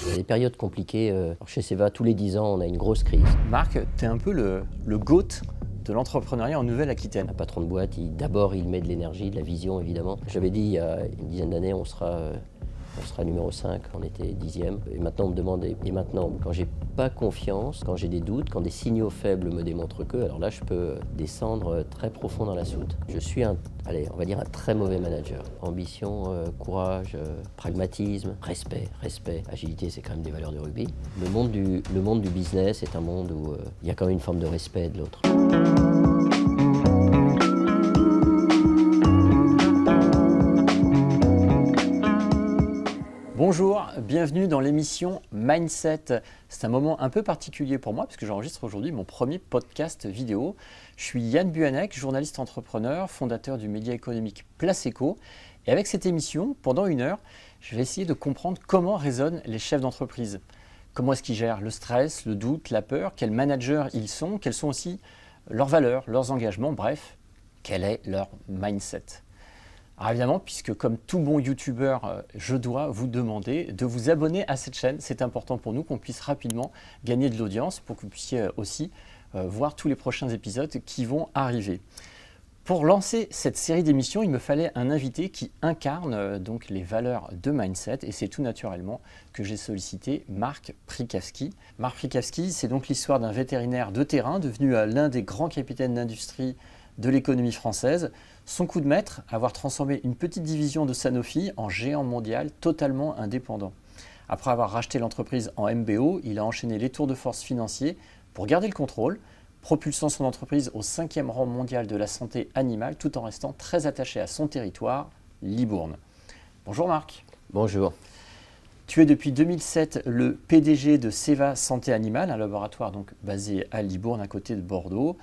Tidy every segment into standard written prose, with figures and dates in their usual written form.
Il y a des périodes compliquées. Chez Seva, tous les 10 ans, on a une grosse crise. Marc, tu es un peu le GOAT de l'entrepreneuriat en Nouvelle-Aquitaine. Un patron de boîte, d'abord, il met de l'énergie, de la vision, évidemment. J'avais dit, il y a une dizaine d'années, on sera numéro 5, on était 10e. Et maintenant, on me demande, et maintenant, quand j'ai pas confiance, quand j'ai des doutes, quand des signaux faibles me démontrent que, alors là, je peux descendre très profond dans la soute. Je suis on va dire un très mauvais manager. Ambition, courage, pragmatisme, respect. Agilité, c'est quand même des valeurs de rugby. Le monde du business est un monde où il y a quand même une forme de respect de l'autre. Bonjour, bienvenue dans l'émission Mindset. C'est un moment un peu particulier pour moi puisque j'enregistre aujourd'hui mon premier podcast vidéo. Je suis Yann Buanek, journaliste entrepreneur, fondateur du média économique Place Éco. Et avec cette émission, pendant 1 heure, je vais essayer de comprendre comment raisonnent les chefs d'entreprise. Comment est-ce qu'ils gèrent le stress, le doute, la peur, quels managers ils sont, quelles sont aussi leurs valeurs, leurs engagements, bref, quel est leur mindset. Alors évidemment, puisque comme tout bon youtubeur, je dois vous demander de vous abonner à cette chaîne. C'est important pour nous qu'on puisse rapidement gagner de l'audience pour que vous puissiez aussi voir tous les prochains épisodes qui vont arriver. Pour lancer cette série d'émissions, il me fallait un invité qui incarne donc les valeurs de mindset et c'est tout naturellement que j'ai sollicité Marc Prikavsky. Marc Prikavsky, c'est donc l'histoire d'un vétérinaire de terrain devenu l'un des grands capitaines d'industrie de l'économie française. Son coup de maître, avoir transformé une petite division de Sanofi en géant mondial totalement indépendant. Après avoir racheté l'entreprise en MBO, il a enchaîné les tours de force financiers pour garder le contrôle, propulsant son entreprise au 5e rang mondial de la santé animale tout en restant très attaché à son territoire, Libourne. Bonjour Marc. Bonjour. Tu es depuis 2007 le PDG de Seva Santé Animale, un laboratoire donc basé à Libourne à côté de Bordeaux.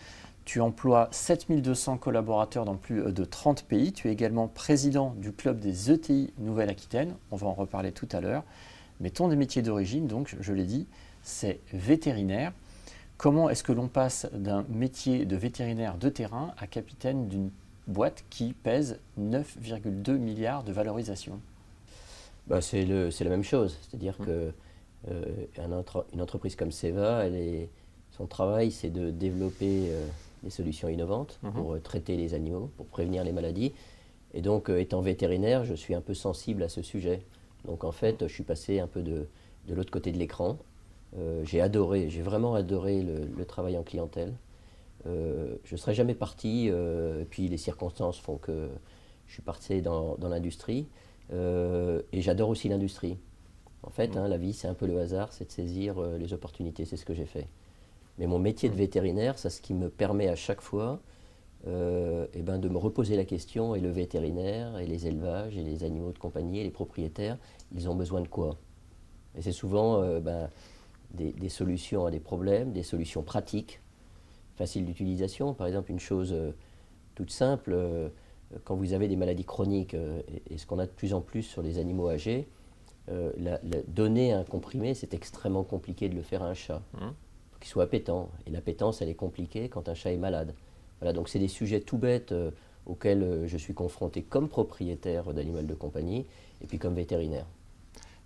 Tu emploies 7200 collaborateurs dans plus de 30 pays. Tu es également président du club des ETI Nouvelle-Aquitaine. On va en reparler tout à l'heure. Mais ton métier d'origine, donc, je l'ai dit, c'est vétérinaire. Comment est-ce que l'on passe d'un métier de vétérinaire de terrain à capitaine d'une boîte qui pèse 9,2 milliards de valorisation ? C'est la même chose. C'est-à-dire qu'une entreprise comme Seva, son travail, c'est de développer des solutions innovantes pour traiter les animaux, pour prévenir les maladies. Et donc, étant vétérinaire, je suis un peu sensible à ce sujet. Donc, en fait, je suis passé un peu de l'autre côté de l'écran. J'ai vraiment adoré le travail en clientèle. Je ne serais jamais parti, puis les circonstances font que je suis parti dans l'industrie. Et j'adore aussi l'industrie. En fait, la vie, c'est un peu le hasard, c'est de saisir les opportunités, c'est ce que j'ai fait. Mais mon métier de vétérinaire, c'est ce qui me permet à chaque fois de me reposer la question, et le vétérinaire, et les élevages, et les animaux de compagnie, et les propriétaires, ils ont besoin de quoi ? Et c'est souvent des solutions à des problèmes, des solutions pratiques, faciles d'utilisation. Par exemple, une chose toute simple, quand vous avez des maladies chroniques, et ce qu'on a de plus en plus sur les animaux âgés, donner un comprimé, c'est extrêmement compliqué de le faire à un chat. Faut qu'il soit appétant. Et l'appétence, elle est compliquée quand un chat est malade. Voilà, donc c'est des sujets tout bêtes auxquels je suis confronté comme propriétaire d'animal de compagnie et puis comme vétérinaire.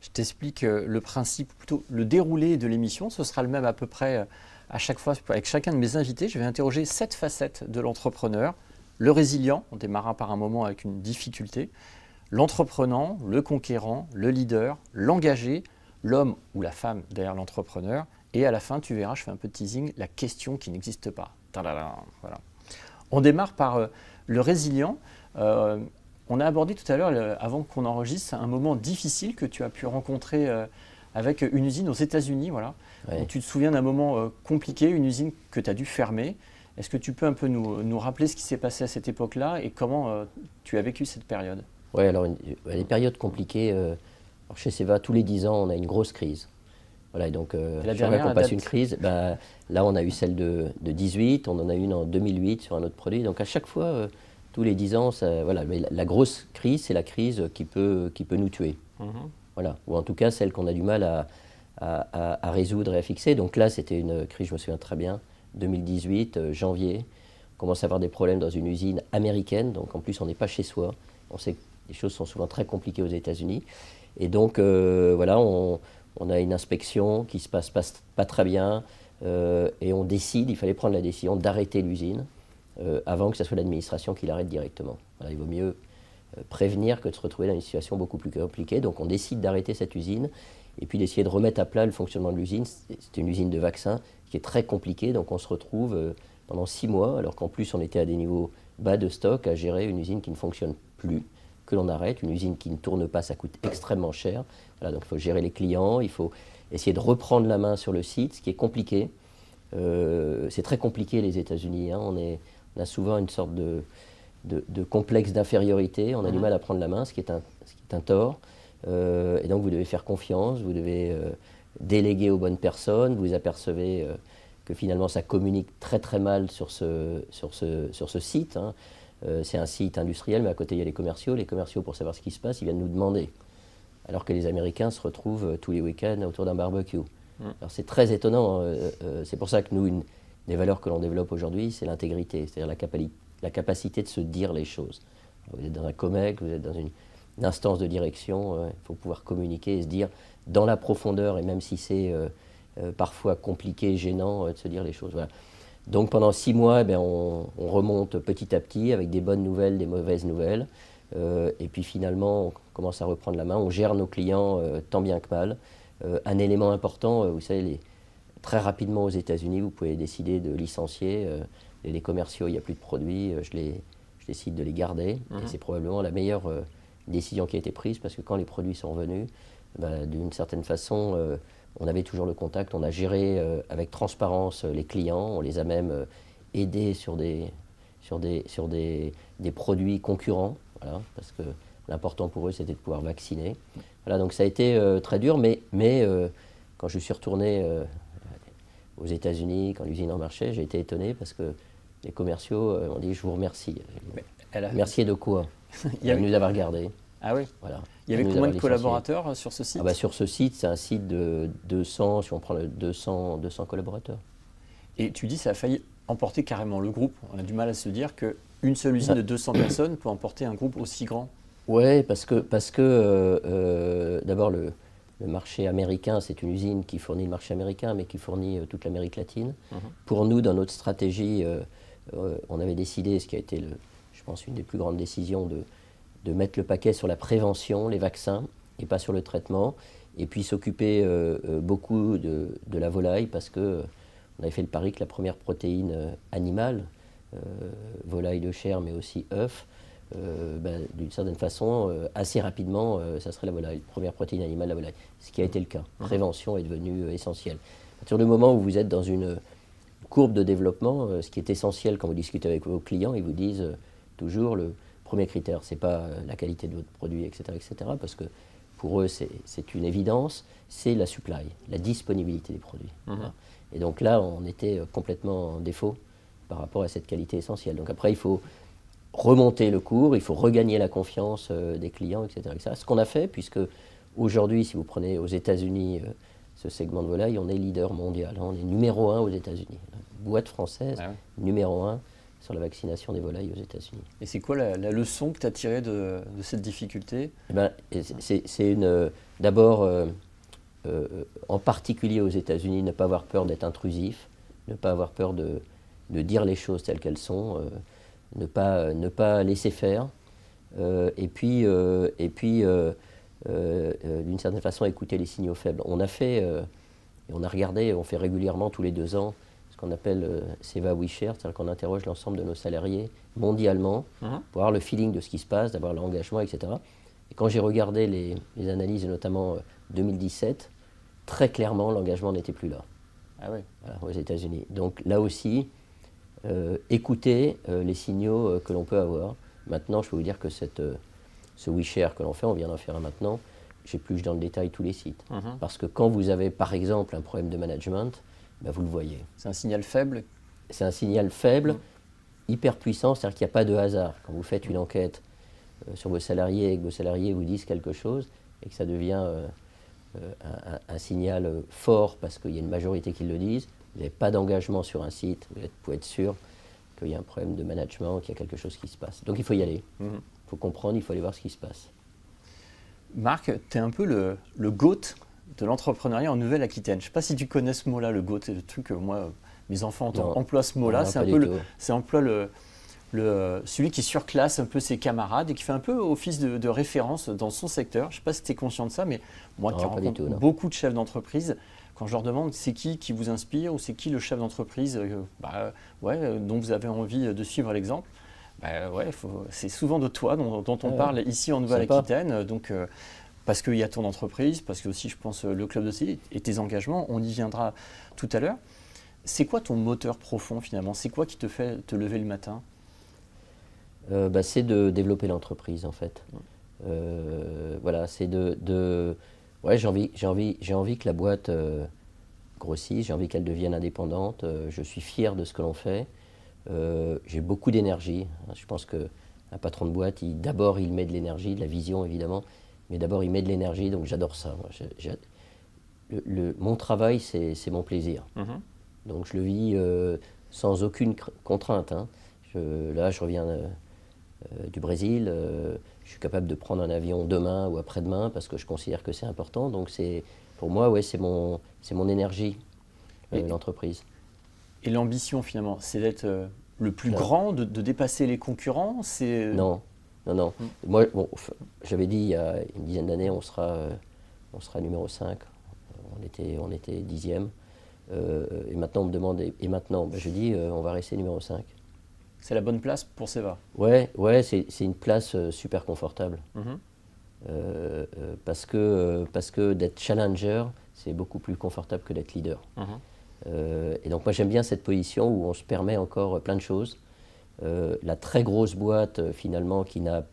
Je t'explique le principe, plutôt le déroulé de l'émission. Ce sera le même à peu près à chaque fois avec chacun de mes invités. Je vais interroger 7 facettes de l'entrepreneur. Le résilient, on démarra par un moment avec une difficulté. L'entreprenant, le conquérant, le leader, l'engagé, l'homme ou la femme derrière l'entrepreneur. Et à la fin, tu verras, je fais un peu de teasing, la question qui n'existe pas. Tadadam, voilà. On démarre par le résilient. On a abordé tout à l'heure, avant qu'on enregistre, un moment difficile que tu as pu rencontrer avec une usine aux États-Unis. Voilà. Ouais. Tu te souviens d'un moment compliqué, une usine que tu as dû fermer. Est-ce que tu peux un peu nous rappeler ce qui s'est passé à cette époque-là et comment tu as vécu cette période ? Oui, alors les périodes compliquées, chez Seva, tous les 10 ans, on a une grosse crise. Voilà, et donc, chaque fois qu'on passe une crise, là on a eu celle de 18, on en a une en 2008 sur un autre produit. Donc à chaque fois, tous les 10 ans, mais la grosse crise, c'est la crise qui peut nous tuer. Voilà, ou en tout cas celle qu'on a du mal à résoudre et à fixer. Donc là, c'était une crise, je me souviens très bien, 2018, janvier. On commence à avoir des problèmes dans une usine américaine, donc en plus on n'est pas chez soi. On sait que les choses sont souvent très compliquées aux États-Unis. Et donc, on on a une inspection qui se passe pas très bien, et on décide, il fallait prendre la décision d'arrêter l'usine avant que ce soit l'administration qui l'arrête directement. Voilà, il vaut mieux prévenir que de se retrouver dans une situation beaucoup plus compliquée. Donc on décide d'arrêter cette usine et puis d'essayer de remettre à plat le fonctionnement de l'usine. C'est une usine de vaccins qui est très compliquée, donc on se retrouve pendant 6 mois, alors qu'en plus on était à des niveaux bas de stock, à gérer une usine qui ne fonctionne plus, que l'on arrête, une usine qui ne tourne pas, ça coûte extrêmement cher. Voilà, donc il faut gérer les clients, il faut essayer de reprendre la main sur le site, ce qui est compliqué. C'est très compliqué les États-Unis, hein. On a souvent une sorte de complexe d'infériorité, on a du mal à prendre la main, ce qui est un tort. Et donc vous devez faire confiance, vous devez déléguer aux bonnes personnes, vous apercevez que finalement ça communique très très mal sur ce site, hein. C'est un site industriel, mais à côté il y a les commerciaux. Les commerciaux, pour savoir ce qui se passe, ils viennent nous demander. Alors que les Américains se retrouvent tous les week-ends autour d'un barbecue. Alors c'est très étonnant, c'est pour ça que nous, une des valeurs que l'on développe aujourd'hui, c'est l'intégrité, c'est-à-dire la capacité de se dire les choses. Vous êtes dans un COMEX, vous êtes dans une instance de direction, il faut pouvoir communiquer et se dire dans la profondeur, et même si c'est parfois compliqué, gênant, de se dire les choses. Voilà. Donc pendant 6 mois, on remonte petit à petit avec des bonnes nouvelles, des mauvaises nouvelles. Et puis finalement, on commence à reprendre la main. On gère nos clients tant bien que mal. Un élément important, vous savez, très rapidement aux États-Unis, vous pouvez décider de licencier. Les commerciaux, il n'y a plus de produits, je décide de les garder. Et c'est probablement la meilleure décision qui a été prise, parce que quand les produits sont revenus, d'une certaine façon, on avait toujours le contact. On a géré avec transparence les clients. On les a même aidés sur des produits concurrents. Voilà, parce que l'important pour eux, c'était de pouvoir vacciner. Voilà, donc ça a été très dur, mais quand je suis retourné aux États-Unis, quand l'usine en marchait, j'ai été étonné parce que les commerciaux ont dit « je vous remercie ». Merci de quoi? De nous avoir gardés. Ah oui. Voilà. Il y avait combien de collaborateurs sur ce site? Sur ce site, c'est un site de 200, si on prend 200 collaborateurs. Et tu dis que ça a failli emporter carrément le groupe. On a du mal à se dire qu'une seule usine de 200 personnes peut emporter un groupe aussi grand. Oui, parce que d'abord le marché américain, c'est une usine qui fournit le marché américain, mais qui fournit toute l'Amérique latine. Pour nous, dans notre stratégie, on avait décidé, ce qui a été, je pense, une des plus grandes décisions, de mettre le paquet sur la prévention, les vaccins, et pas sur le traitement, et puis s'occuper beaucoup de la volaille, parce qu'on avait fait le pari que la première protéine animale, volaille de chair, mais aussi œufs, d'une certaine façon, assez rapidement, ça serait la volaille, première protéine animale, la volaille. Ce qui a été le cas. Prévention est devenue essentielle. À partir du moment où vous êtes dans une courbe de développement, ce qui est essentiel quand vous discutez avec vos clients, ils vous disent toujours le premier critère, c'est pas la qualité de votre produit, etc., parce que pour eux, c'est une évidence, c'est la supply, la disponibilité des produits. Voilà. Et donc là, on était complètement en défaut par rapport à cette qualité essentielle. Donc après, il faut remonter le cours, il faut regagner la confiance des clients, etc. Ce qu'on a fait, puisque aujourd'hui, si vous prenez aux États-Unis ce segment de volaille, on est leader mondial. On est numéro 1 aux États-Unis. La boîte française, numéro 1 sur la vaccination des volailles aux États-Unis. Et c'est quoi la leçon que tu as tirée de cette difficulté? C'est d'abord, en particulier aux États-Unis, ne pas avoir peur d'être intrusif, ne pas avoir peur de dire les choses telles qu'elles sont, ne pas laisser faire, et puis d'une certaine façon écouter les signaux faibles. On a fait, et on a regardé, on fait régulièrement tous les 2 ans, ce qu'on appelle SEVA We Share, c'est-à-dire qu'on interroge l'ensemble de nos salariés mondialement pour avoir le feeling de ce qui se passe, d'avoir l'engagement, etc. Et quand j'ai regardé les analyses, et notamment 2017, très clairement, l'engagement n'était plus là. Voilà, aux États-Unis. Donc là aussi, écouter les signaux que l'on peut avoir. Maintenant, je peux vous dire que ce We Share que l'on fait, on vient d'en faire un maintenant, j'épluche dans le détail tous les sites. Parce que quand vous avez, par exemple, un problème de management, vous le voyez. C'est un signal faible? C'est un signal faible, hyper puissant, c'est-à-dire qu'il n'y a pas de hasard. Quand vous faites une enquête sur vos salariés et que vos salariés vous disent quelque chose et que ça devient un signal fort parce qu'il y a une majorité qui le disent, vous n'avez pas d'engagement sur un site, vous pouvez être sûr qu'il y a un problème de management, qu'il y a quelque chose qui se passe. Donc il faut y aller, il faut comprendre, il faut aller voir ce qui se passe. Marc, tu es un peu le GOAT de l'entrepreneuriat en Nouvelle-Aquitaine. Je ne sais pas si tu connais ce mot-là, le GOAT, c'est le truc que moi, mes enfants emploient ce mot-là. Non, c'est un peu celui qui surclasse un peu ses camarades et qui fait un peu office de référence dans son secteur. Je ne sais pas si tu es conscient de ça, mais moi qui rencontre beaucoup de chefs d'entreprise, quand je leur demande c'est qui vous inspire ou c'est qui le chef d'entreprise dont vous avez envie de suivre l'exemple, c'est souvent de toi dont on parle ici en Nouvelle-Aquitaine. Donc, parce qu'il y a ton entreprise, parce que aussi je pense le club de CI et tes engagements, on y viendra tout à l'heure. C'est quoi ton moteur profond finalement? C'est quoi qui te fait te lever le matin? C'est de développer l'entreprise en fait. Voilà, c'est j'ai envie que la boîte grossisse, j'ai envie qu'elle devienne indépendante. Je suis fier de ce que l'on fait. J'ai beaucoup d'énergie. Je pense qu'un patron de boîte, d'abord il met de l'énergie, de la vision évidemment, mais d'abord il met de l'énergie, donc j'adore ça. Moi, mon travail, c'est mon plaisir. Donc je le vis sans aucune contrainte. Là, je reviens du Brésil. Je suis capable de prendre un avion demain ou après-demain parce que je considère que c'est important. Donc pour moi, c'est mon énergie, l'entreprise. Et l'ambition finalement, c'est d'être le plus grand, de dépasser les concurrents? Non. Moi, j'avais dit il y a une dizaine d'années, on sera numéro 5. On était 10e. Et maintenant, on me demande, et maintenant, je dis, on va rester numéro 5. C'est la bonne place pour Seva? Ouais, c'est une place super confortable. Parce que d'être challenger, c'est beaucoup plus confortable que d'être leader. Et donc moi, j'aime bien cette position où on se permet encore plein de choses. La très grosse boîte, finalement, qui n'a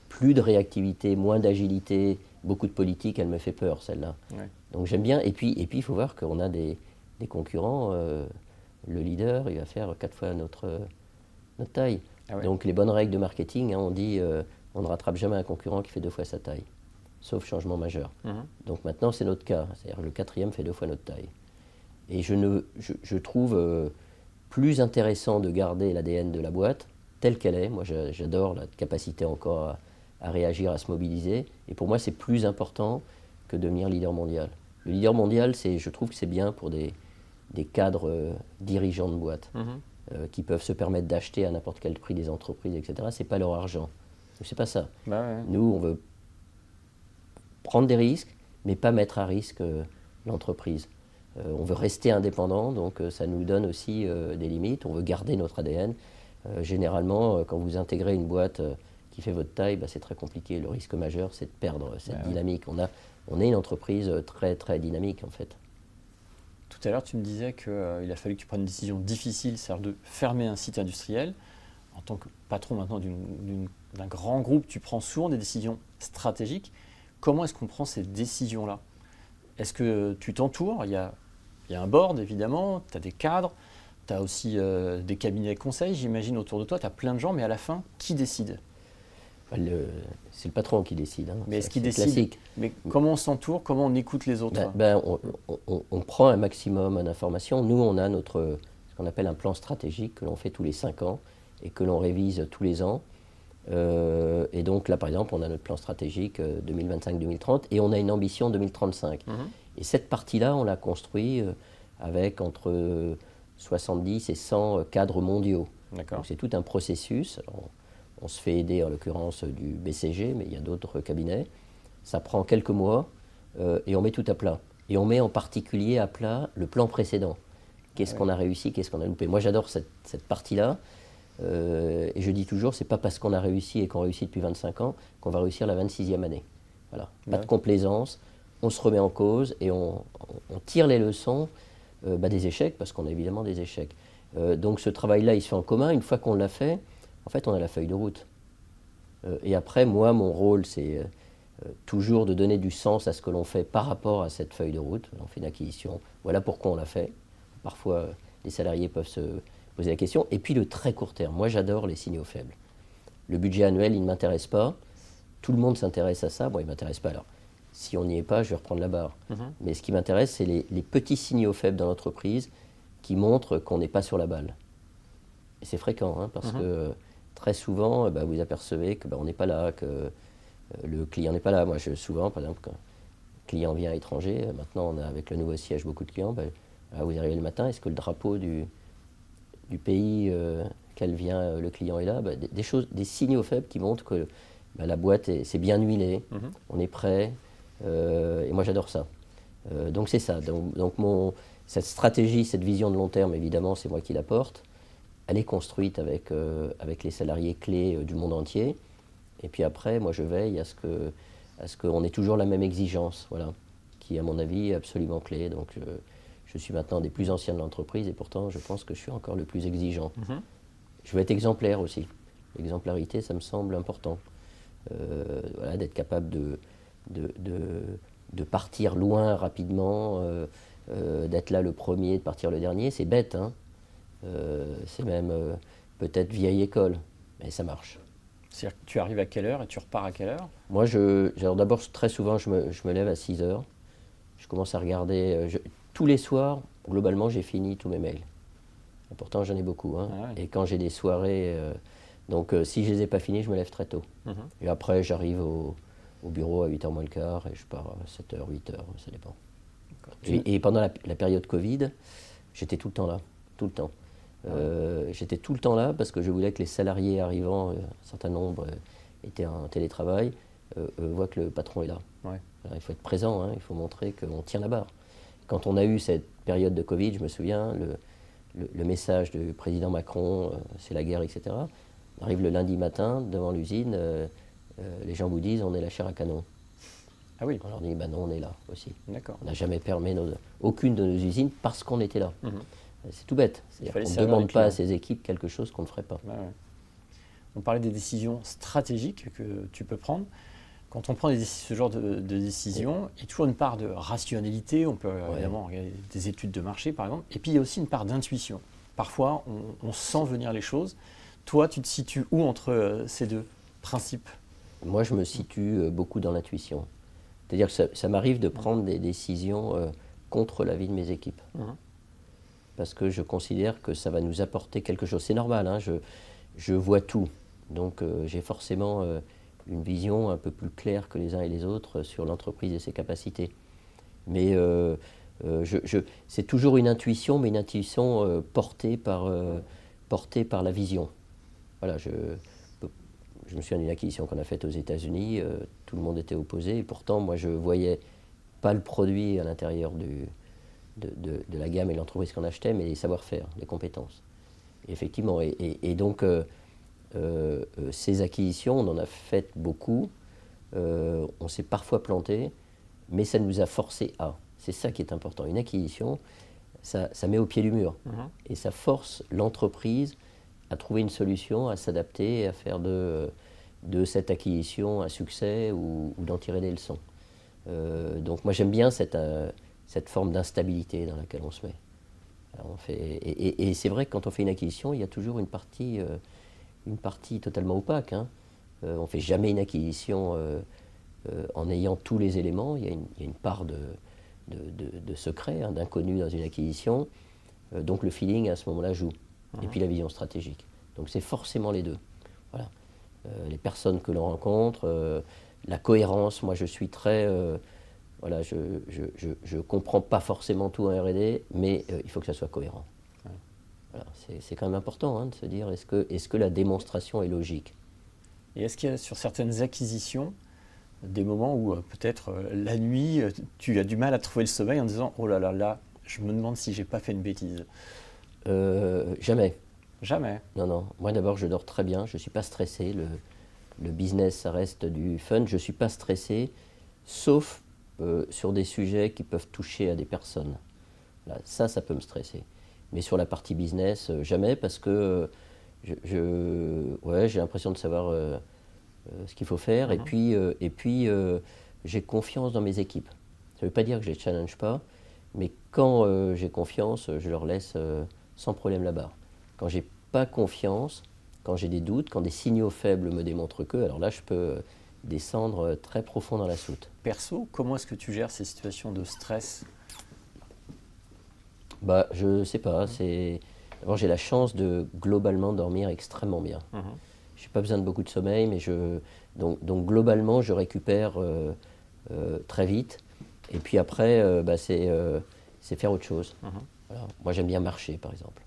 plus de réactivité, moins d'agilité, beaucoup de politique, elle me fait peur, celle-là. Ouais. Donc j'aime bien. Et puis il faut voir qu'on a des concurrents. Le leader, il va faire 4 fois notre taille. Ah ouais. Donc les bonnes règles de marketing, on dit on ne rattrape jamais un concurrent qui fait 2 fois sa taille, sauf changement majeur. Donc maintenant, c'est notre cas. C'est-à-dire le 4e fait 2 fois notre taille. Et je trouve plus intéressant de garder l'ADN de la boîte telle qu'elle est. Moi, j'adore la capacité encore à réagir, à se mobiliser. Et pour moi, c'est plus important que de devenir leader mondial. Le leader mondial, je trouve que c'est bien pour des cadres dirigeants de boîte qui peuvent se permettre d'acheter à n'importe quel prix des entreprises, etc. C'est pas leur argent. C'est pas ça. Ouais. Nous, on veut prendre des risques, mais pas mettre à risque l'entreprise. On veut rester indépendant, donc ça nous donne aussi des limites. On veut garder notre ADN. Généralement, quand vous intégrez une boîte qui fait votre taille, c'est très compliqué. Le risque majeur, c'est de perdre cette dynamique. On est une entreprise très, très dynamique, en fait. Tout à l'heure, tu me disais qu'il a fallu que tu prennes une décision difficile, c'est-à-dire de fermer un site industriel. En tant que patron maintenant d'un grand groupe, tu prends souvent des décisions stratégiques. Comment est-ce qu'on prend ces décisions-là? Est-ce que tu t'entoures? Il y a un board, évidemment, tu as des cadres, tu as aussi des cabinets de conseil, j'imagine, autour de toi. Tu as plein de gens, mais à la fin, qui décide? C'est le patron qui décide. Mais est-ce qu'il décide? Classique. Mais comment on s'entoure? Comment on écoute les autres? On prend un maximum d'informations. Nous, on a ce qu'on appelle un plan stratégique que l'on fait tous les 5 ans et que l'on révise tous les ans. Et donc là, par exemple, on a notre plan stratégique 2025-2030 et on a une ambition 2035. Et cette partie-là, on l'a construit avec entre 70 et 100 cadres mondiaux. Donc c'est tout un processus. On se fait aider en l'occurrence du BCG, mais il y a d'autres cabinets. Ça prend quelques mois et on met tout à plat. Et on met en particulier à plat le plan précédent. Qu'est-ce qu'on a réussi, qu'est-ce qu'on a loupé? Moi, j'adore cette partie-là. Et je dis toujours, c'est pas parce qu'on a réussi et qu'on réussit depuis 25 ans qu'on va réussir la 26e année. Voilà. Pas de complaisance, on se remet en cause et on tire les leçons des échecs, parce qu'on a évidemment des échecs. Donc ce travail-là, il se fait en commun. Une fois qu'on l'a fait, en fait, on a la feuille de route. Et après, moi, mon rôle, c'est toujours de donner du sens à ce que l'on fait par rapport à cette feuille de route. On fait une acquisition, voilà pourquoi on l'a fait. Parfois, les salariés peuvent se poser la question. Et puis le très court terme. Moi, j'adore les signaux faibles. Le budget annuel, il ne m'intéresse pas. Tout le monde s'intéresse à ça. Bon, il ne m'intéresse pas. Alors, si on n'y est pas, je vais reprendre la barre. Mais ce qui m'intéresse, c'est les petits signaux faibles dans l'entreprise qui montrent qu'on n'est pas sur la balle. Et c'est fréquent, parce que très souvent, vous apercevez qu'on n'est pas là, que le client n'est pas là. Moi, souvent, par exemple, client vient étranger, maintenant on a avec le nouveau siège beaucoup de clients, vous arrivez le matin, est-ce que le drapeau du pays qu'elle vient, le client est là, des choses, des signaux faibles qui montrent que la boîte c'est bien huilé, on est prêt, et moi j'adore ça. Donc c'est ça. Donc cette stratégie, cette vision de long terme, évidemment, c'est moi qui la porte. Elle est construite avec les salariés clés du monde entier. Et puis après, moi je veille à ce qu'on ait toujours la même exigence, voilà, qui à mon avis est absolument clé. Donc je suis maintenant des plus anciens de l'entreprise et pourtant je pense que je suis encore le plus exigeant. Je veux être exemplaire aussi. L'exemplarité, ça me semble important. Voilà, d'être capable de partir loin rapidement, d'être là le premier, de partir le dernier, c'est bête, hein. C'est même peut-être vieille école, mais ça marche. C'est-à-dire que tu arrives à quelle heure et tu repars à quelle heure? Moi, alors d'abord, très souvent, je me lève à 6 heures. Je commence à regarder. Tous les soirs, globalement, j'ai fini tous mes mails. Et pourtant, j'en ai beaucoup. Hein. Ah ouais. Et quand j'ai des soirées. Donc, si je ne les ai pas finis, je me lève très tôt. Et après, j'arrive au bureau à 8h moins le quart et je pars à 7h, 8h, ça dépend. Et pendant la période Covid, j'étais tout le temps là. Tout le temps. J'étais tout le temps là parce que je voulais que les salariés arrivant, un certain nombre étaient en télétravail, voient que le patron est là. Ouais. Alors, il faut être présent, hein, il faut montrer qu'on tient la barre. Quand on a eu cette période de Covid, je me souviens, le message du président Macron, c'est la guerre, etc. On arrive le lundi matin devant l'usine, les gens vous disent on est la chair à canon. Ah oui. On leur dit non, on est là aussi. D'accord. On n'a jamais fermé aucune de nos usines parce qu'on était là. C'est tout bête. C'est-à-dire qu'on ne demande pas à ces équipes quelque chose qu'on ne ferait pas. Ouais. On parlait des décisions stratégiques que tu peux prendre. Quand on prend ce genre de décision, il y a toujours une part de rationalité. On peut évidemment regarder des études de marché, par exemple. Et puis, il y a aussi une part d'intuition. Parfois, on sent venir les choses. Toi, tu te situes où entre ces deux principes? Moi, je me situe beaucoup dans l'intuition. C'est-à-dire que ça m'arrive de prendre des décisions contre l'avis de mes équipes. Parce que je considère que ça va nous apporter quelque chose. C'est normal, hein, je vois tout. Donc j'ai forcément une vision un peu plus claire que les uns et les autres sur l'entreprise et ses capacités. Mais c'est toujours une intuition, mais une intuition portée par la vision. Voilà, je me souviens d'une acquisition qu'on a faite aux États-Unis, tout le monde était opposé, et pourtant moi je ne voyais pas le produit à l'intérieur de la gamme et de l'entreprise qu'on achetait, mais les savoir-faire, les compétences. Et effectivement, et donc ces acquisitions, on en a fait beaucoup, on s'est parfois planté, mais ça nous a forcé à. C'est ça qui est important. Une acquisition, ça met au pied du mur, et ça force l'entreprise à trouver une solution, à s'adapter, à faire de cette acquisition un succès ou d'en tirer des leçons. Donc moi j'aime bien cette forme d'instabilité dans laquelle on se met. Alors et c'est vrai que quand on fait une acquisition, il y a toujours une partie totalement opaque. Hein. On ne fait jamais une acquisition en ayant tous les éléments. Il y a une part de secret, hein, d'inconnu dans une acquisition. Donc le feeling à ce moment-là joue. Et puis la vision stratégique. Donc c'est forcément les deux. Voilà. Les personnes que l'on rencontre, la cohérence. Moi je suis très... Voilà, je ne comprends pas forcément tout en R&D, mais il faut que ça soit cohérent. Ouais. Voilà, c'est quand même important, hein, de se dire est-ce que la démonstration est logique? Et est-ce qu'il y a sur certaines acquisitions des moments où peut-être la nuit, tu as du mal à trouver le sommeil en disant oh là là là, je me demande si j'ai pas fait une bêtise? Jamais. Jamais. Non. Moi d'abord, je dors très bien, je ne suis pas stressé. Le business, ça reste du fun. Je ne suis pas stressé, sauf sur des sujets qui peuvent toucher à des personnes. Là, ça peut me stresser. Mais sur la partie business, jamais, parce que j'ai l'impression de savoir ce qu'il faut faire. Et puis j'ai confiance dans mes équipes. Ça ne veut pas dire que je ne les challenge pas, mais quand j'ai confiance, je leur laisse sans problème la barre. Quand j'ai pas confiance, quand j'ai des doutes, quand des signaux faibles me démontrent que, alors là je peux descendre très profond dans la soute. Perso, comment est-ce que tu gères ces situations de stress? Je sais pas. D'abord, j'ai la chance de globalement dormir extrêmement bien. Je n'ai pas besoin de beaucoup de sommeil, mais donc globalement, je récupère très vite. Et puis après, c'est faire autre chose. Voilà. Moi, j'aime bien marcher, par exemple.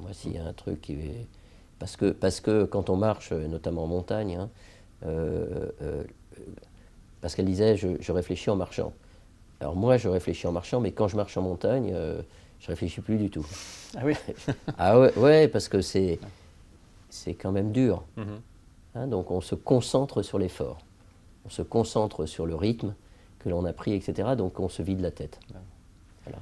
Moi, s'il y a un truc qui est... Parce que quand on marche, notamment en montagne, hein, Pascal disait, je réfléchis en marchant. Alors moi, je réfléchis en marchant, mais quand je marche en montagne, je réfléchis plus du tout. Ah oui. Ah ouais, parce que c'est quand même dur. Hein, donc on se concentre sur l'effort. On se concentre sur le rythme que l'on a pris, etc. Donc on se vide la tête. Voilà.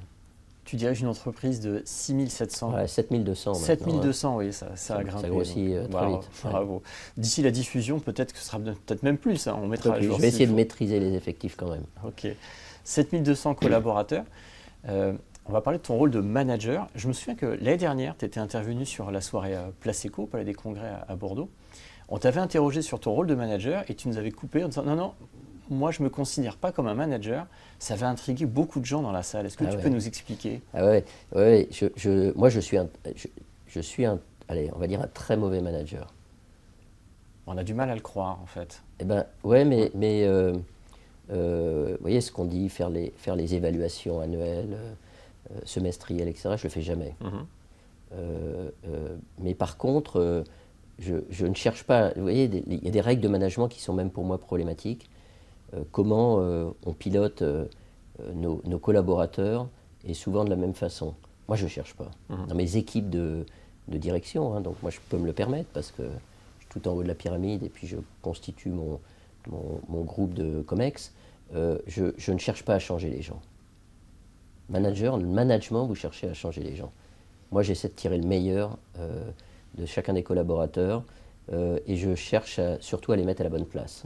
Tu diriges une entreprise de 6700. Ouais, 7200 maintenant. 7200, oui, ça a grimpé. Ça grossit très vite. Bravo. D'ici la diffusion, peut-être que ce sera peut-être même plus. Hein, on mettra à jour. Je vais essayer de maîtriser les effectifs quand même. Ok. 7200 collaborateurs. On va parler de ton rôle de manager. Je me souviens que l'année dernière, tu étais intervenu sur la soirée Place Éco, au Palais des Congrès à Bordeaux. On t'avait interrogé sur ton rôle de manager et tu nous avais coupé en disant non, moi je ne me considère pas comme un manager. Ça avait intrigué beaucoup de gens dans la salle. Est-ce que tu peux nous expliquer? Moi je suis un, allez, on va dire un très mauvais manager. On a du mal à le croire en fait. Eh ben ouais, mais vous voyez ce qu'on dit, faire les évaluations annuelles, semestrielles, etc. Je le fais jamais. Mais par contre, je ne cherche pas. Vous voyez, il y a des règles de management qui sont même pour moi problématiques. Comment on pilote nos collaborateurs et souvent de la même façon. Moi, je ne cherche pas. Dans mes équipes de direction, hein, donc moi, je peux me le permettre parce que je suis tout en haut de la pyramide et puis je constitue mon groupe de COMEX. Je ne cherche pas à changer les gens. Le management, vous cherchez à changer les gens. Moi, j'essaie de tirer le meilleur de chacun des collaborateurs et je cherche surtout à les mettre à la bonne place.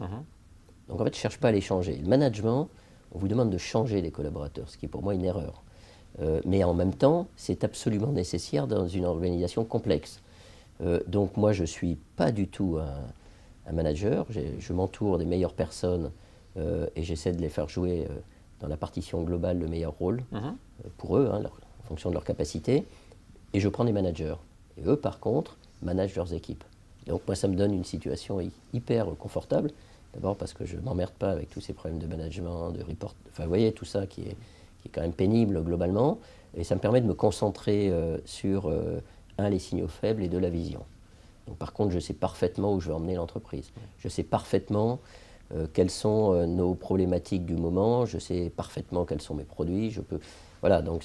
Donc en fait, je ne cherche pas à les changer. Le management, on vous demande de changer les collaborateurs, ce qui est pour moi une erreur. Mais en même temps, c'est absolument nécessaire dans une organisation complexe. Donc moi, je ne suis pas du tout un manager. Je m'entoure des meilleures personnes et j'essaie de les faire jouer dans la partition globale le meilleur rôle pour eux, hein, en fonction de leurs capacités. Et je prends des managers. Et eux, par contre, managent leurs équipes. Donc moi, ça me donne une situation hyper confortable. D'abord parce que je ne m'emmerde pas avec tous ces problèmes de management, de report, enfin vous voyez, tout ça qui est quand même pénible globalement. Et ça me permet de me concentrer sur, les signaux faibles et la vision. Donc par contre, je sais parfaitement où je vais emmener l'entreprise. Je sais parfaitement quelles sont nos problématiques du moment, je sais parfaitement quels sont mes produits. Voilà, donc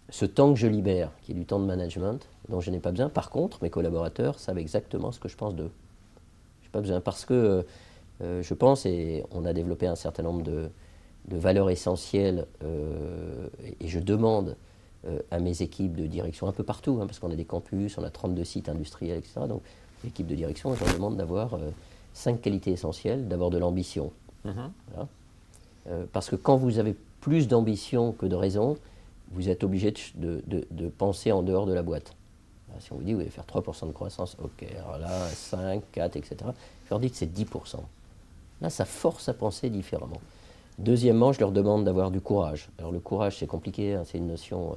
ce temps que je libère, qui est du temps de management, dont je n'ai pas besoin. Par contre, mes collaborateurs savent exactement ce que je pense d'eux. Je n'ai pas besoin parce que je pense, et on a développé un certain nombre de valeurs essentielles, et je demande à mes équipes de direction un peu partout, hein, parce qu'on a des campus, on a 32 sites industriels, etc. Donc, l'équipe de direction, je leur demande d'avoir 5 qualités essentielles. D'abord de l'ambition. Voilà. Parce que quand vous avez plus d'ambition que de raison, vous êtes obligé de penser en dehors de la boîte. Alors, si on vous dit, vous allez faire 3% de croissance, ok, alors là, 5, 4, etc. Je leur dis que c'est 10%. Là, ça force à penser différemment. Deuxièmement, je leur demande d'avoir du courage. Alors le courage, c'est compliqué, hein, c'est une notion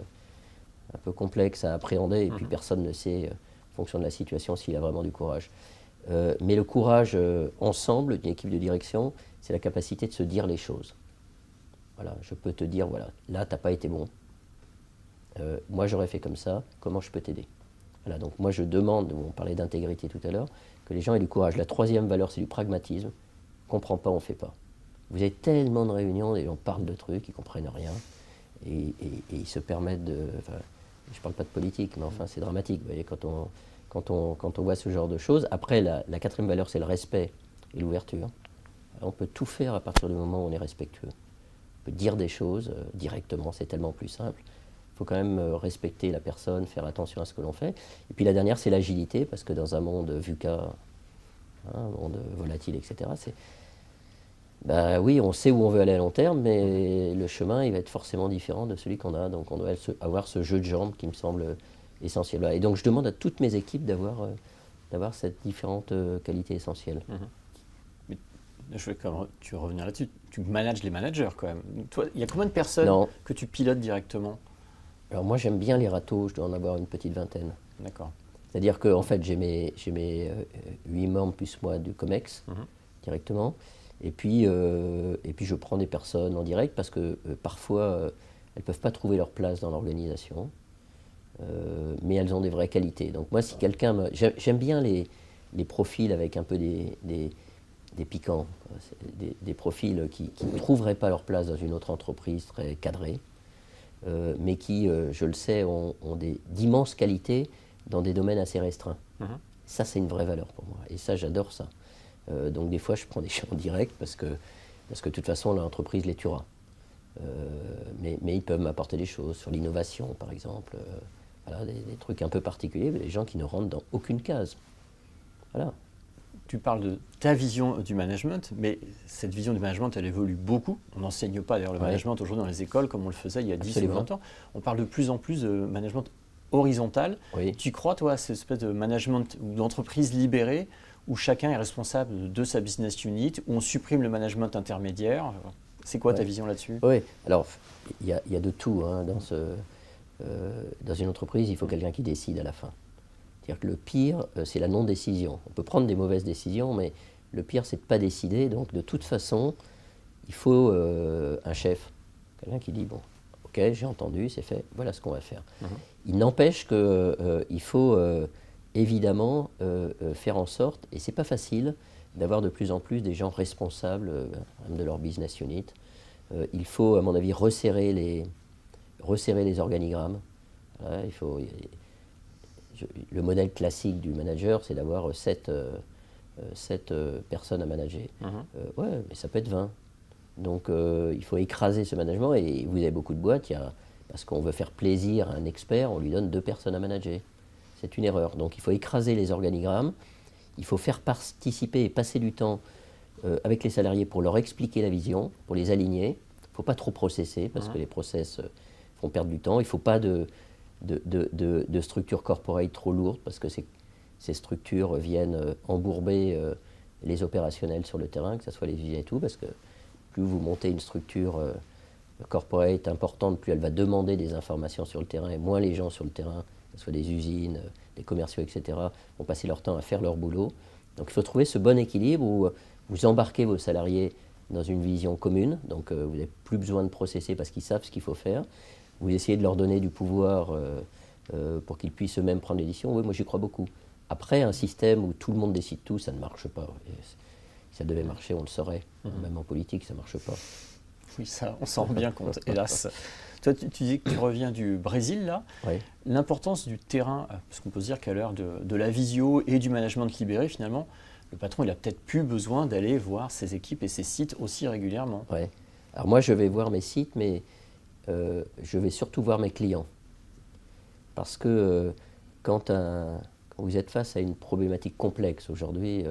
un peu complexe à appréhender, et puis personne ne sait, en fonction de la situation, s'il a vraiment du courage. Mais le courage, ensemble, d'une équipe de direction, c'est la capacité de se dire les choses. Voilà, je peux te dire, voilà, là, tu n'as pas été bon. Moi, j'aurais fait comme ça, comment je peux t'aider? Voilà, donc moi, je demande, on parlait d'intégrité tout à l'heure, que les gens aient du courage. La troisième valeur, c'est du pragmatisme. On ne comprend pas, on ne fait pas. Vous avez tellement de réunions, les gens parlent de trucs, ils ne comprennent rien, et ils se permettent de... Enfin, je ne parle pas de politique, mais enfin, c'est dramatique, vous voyez, quand on voit ce genre de choses. Après, la quatrième valeur, c'est le respect et l'ouverture. On peut tout faire à partir du moment où on est respectueux. On peut dire des choses directement, c'est tellement plus simple. Il faut quand même respecter la personne, faire attention à ce que l'on fait. Et puis la dernière, c'est l'agilité, parce que dans un monde VUCA, un monde volatile, etc., ben oui, on sait où on veut aller à long terme, mais le chemin, il va être forcément différent de celui qu'on a. Donc on doit avoir ce jeu de jambes qui me semble essentiel. Et donc je demande à toutes mes équipes d'avoir cette différente qualité essentielle. Mais je vais tu revenir là-dessus. Tu manages les managers quand même. Toi, il y a combien de personnes que tu pilotes directement? Alors moi, j'aime bien les râteaux, je dois en avoir une petite vingtaine. D'accord. C'est-à-dire que en fait, j'ai mes 8 membres plus moi du COMEX directement. Et puis je prends des personnes en direct parce que parfois, elles ne peuvent pas trouver leur place dans l'organisation, mais elles ont des vraies qualités. Donc moi, si quelqu'un... J'aime bien les profils avec un peu des piquants, des profils qui ne trouveraient pas leur place dans une autre entreprise très cadrée, mais qui, je le sais, ont d'immenses qualités dans des domaines assez restreints. Ça, c'est une vraie valeur pour moi. Et ça, j'adore ça. Donc des fois, je prends des gens en direct parce que de toute façon, l'entreprise les tuera. Mais ils peuvent m'apporter des choses sur l'innovation, par exemple. Voilà, des trucs un peu particuliers, des gens qui ne rentrent dans aucune case. Voilà. Tu parles de ta vision du management, mais cette vision du management, elle évolue beaucoup. On n'enseigne pas d'ailleurs le management aujourd'hui dans les écoles comme on le faisait il y a 10 ou 20 ans. On parle de plus en plus de management horizontal. Oui. Tu crois, toi, à cette espèce de management ou d'entreprise libérée où chacun est responsable de sa business unit, où on supprime le management intermédiaire? C'est quoi ta vision là-dessus? Oui, alors il y a de tout. Hein, dans une entreprise, il faut quelqu'un qui décide à la fin. C'est-à-dire que le pire, c'est la non-décision. On peut prendre des mauvaises décisions, mais le pire, c'est de ne pas décider. Donc, de toute façon, il faut un chef, quelqu'un qui dit, bon, ok, j'ai entendu, c'est fait, voilà ce qu'on va faire. Il n'empêche qu'il faut évidemment faire en sorte, et c'est pas facile, d'avoir de plus en plus des gens responsables de leur business unit. Il faut, à mon avis, resserrer les organigrammes. Voilà, le modèle classique du manager, c'est d'avoir 7 personnes à manager. Ouais, mais ça peut être 20. Donc il faut écraser ce management. Et vous avez beaucoup de boîtes, parce qu'on veut faire plaisir à un expert, on lui donne 2 personnes à manager. C'est une erreur. Donc il faut écraser les organigrammes. Il faut faire participer et passer du temps avec les salariés pour leur expliquer la vision, pour les aligner. Il ne faut pas trop processer, parce que les process font perdre du temps. Il ne faut pas de structures corporate trop lourdes, parce que ces structures viennent embourber les opérationnels sur le terrain, que ce soit les usines et tout, parce que plus vous montez une structure corporate importante, plus elle va demander des informations sur le terrain, et moins les gens sur le terrain, que ce soit des usines, des commerciaux, etc., vont passer leur temps à faire leur boulot. Donc il faut trouver ce bon équilibre où vous embarquez vos salariés dans une vision commune, donc vous n'avez plus besoin de processer parce qu'ils savent ce qu'il faut faire. Vous essayez de leur donner du pouvoir pour qu'ils puissent eux-mêmes prendre les décisions. Oui, moi j'y crois beaucoup. Après, un système où tout le monde décide tout, ça ne marche pas. Et si ça devait marcher, on le saurait. Même en politique, ça ne marche pas. Oui, ça, on s'en rend bien compte, hélas. Toi, tu dis que tu reviens du Brésil, là. Oui. L'importance du terrain, parce qu'on peut se dire qu'à l'heure de la visio et du management libéré, finalement, le patron, il a peut-être plus besoin d'aller voir ses équipes et ses sites aussi régulièrement. Oui. Alors moi, je vais voir mes sites, mais je vais surtout voir mes clients. Parce que quand vous êtes face à une problématique complexe, aujourd'hui,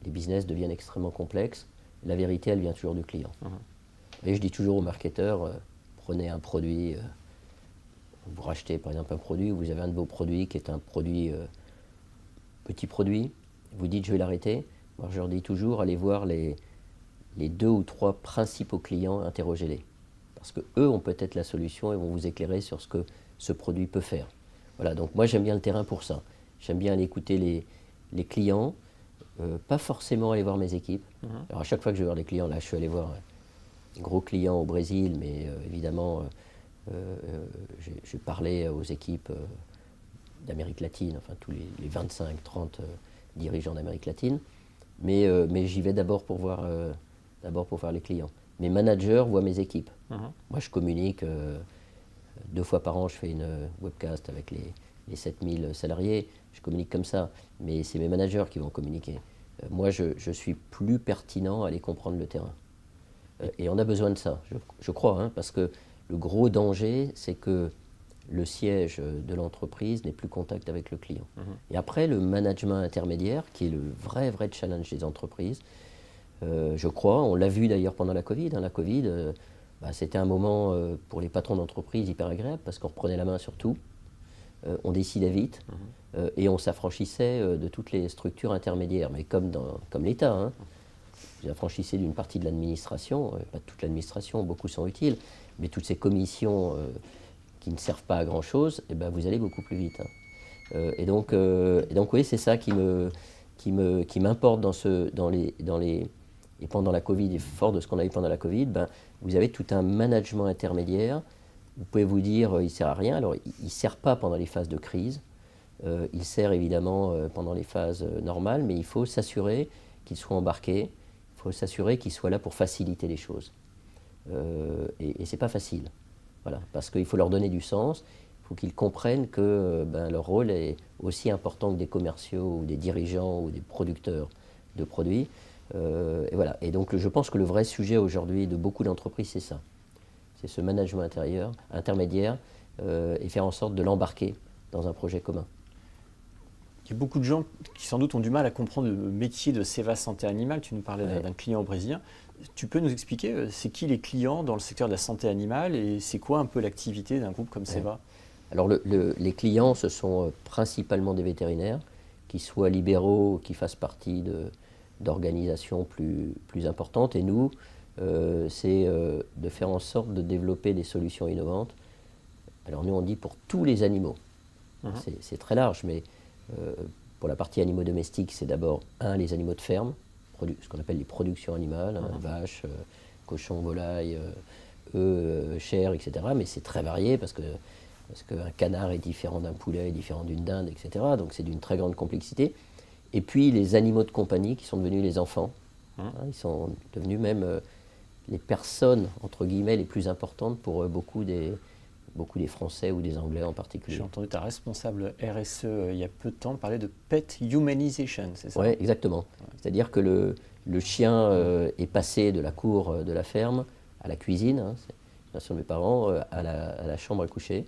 les business deviennent extrêmement complexes, la vérité, elle vient toujours du client. Et je dis toujours aux marketeurs, prenez un produit, vous rachetez par exemple un produit, vous avez un de vos produits qui est un produit, petit produit, vous dites je vais l'arrêter. Moi je leur dis toujours, allez voir les 2 ou 3 principaux clients, interrogez-les. Parce qu'eux ont peut-être la solution et vont vous éclairer sur ce que ce produit peut faire. Voilà, donc moi j'aime bien le terrain pour ça. J'aime bien aller écouter les clients, pas forcément aller voir mes équipes. Alors à chaque fois que je vais voir des clients, là je suis allé voir un gros client au Brésil, mais évidemment j'ai parlé aux équipes d'Amérique latine, enfin tous les 25, 30 dirigeants d'Amérique latine, mais j'y vais d'abord pour voir les clients. Mes managers voient mes équipes. Moi, je communique 2 fois par an, je fais une webcast avec les 7000 salariés. Je communique comme ça, mais c'est mes managers qui vont communiquer. Moi, je suis plus pertinent à aller comprendre le terrain. Et on a besoin de ça, je crois, hein, parce que le gros danger, c'est que le siège de l'entreprise n'est plus contact avec le client. Et après, le management intermédiaire, qui est le vrai challenge des entreprises, je crois, on l'a vu d'ailleurs pendant la Covid. La Covid, c'était un moment pour les patrons d'entreprise hyper agréable parce qu'on reprenait la main sur tout, on décidait vite et on s'affranchissait de toutes les structures intermédiaires. Mais comme l'État, hein, vous affranchissez d'une partie de l'administration, pas toute l'administration, beaucoup sont utiles, mais toutes ces commissions qui ne servent pas à grand-chose, vous allez beaucoup plus vite. Hein. Et donc oui, c'est ça qui m'importe dans les Et pendant la Covid, et fort de ce qu'on a eu pendant la Covid, vous avez tout un management intermédiaire. Vous pouvez vous dire, il ne sert à rien. Alors, il ne sert pas pendant les phases de crise. Il sert évidemment pendant les phases normales, mais il faut s'assurer qu'il soit embarqué. Il faut s'assurer qu'il soit là pour faciliter les choses. Et ce n'est pas facile. Voilà, parce qu'il faut leur donner du sens. Il faut qu'ils comprennent que leur rôle est aussi important que des commerciaux ou des dirigeants ou des producteurs de produits. Et voilà. Et donc je pense que le vrai sujet aujourd'hui de beaucoup d'entreprises, c'est ça. C'est ce management intermédiaire et faire en sorte de l'embarquer dans un projet commun. Il y a beaucoup de gens qui sans doute ont du mal à comprendre le métier de Ceva Santé Animale. Tu nous parlais d'un client brésilien. Tu peux nous expliquer, c'est qui les clients dans le secteur de la santé animale et c'est quoi un peu l'activité d'un groupe comme Ceva? Alors les clients, ce sont principalement des vétérinaires, qui soient libéraux ou qui fassent partie d'organisations plus importantes. Et nous, c'est de faire en sorte de développer des solutions innovantes. Alors nous, on dit pour tous les animaux. C'est très large, mais pour la partie animaux domestiques, c'est d'abord, les animaux de ferme, ce qu'on appelle les productions animales, vaches, cochons, volailles, œufs, chèvres, etc. Mais c'est très varié parce qu'un canard est différent d'un poulet, est différent d'une dinde, etc. Donc c'est d'une très grande complexité. Et puis les animaux de compagnie qui sont devenus les enfants. Ils sont devenus même les personnes, entre guillemets, les plus importantes pour beaucoup des Français ou des Anglais en particulier. J'ai entendu ta responsable RSE il y a peu de temps parler de pet humanization, c'est ça? Oui, exactement. C'est-à-dire que le chien est passé de la cour de la ferme à la cuisine, c'est l'inspiration de mes parents, à la chambre à coucher.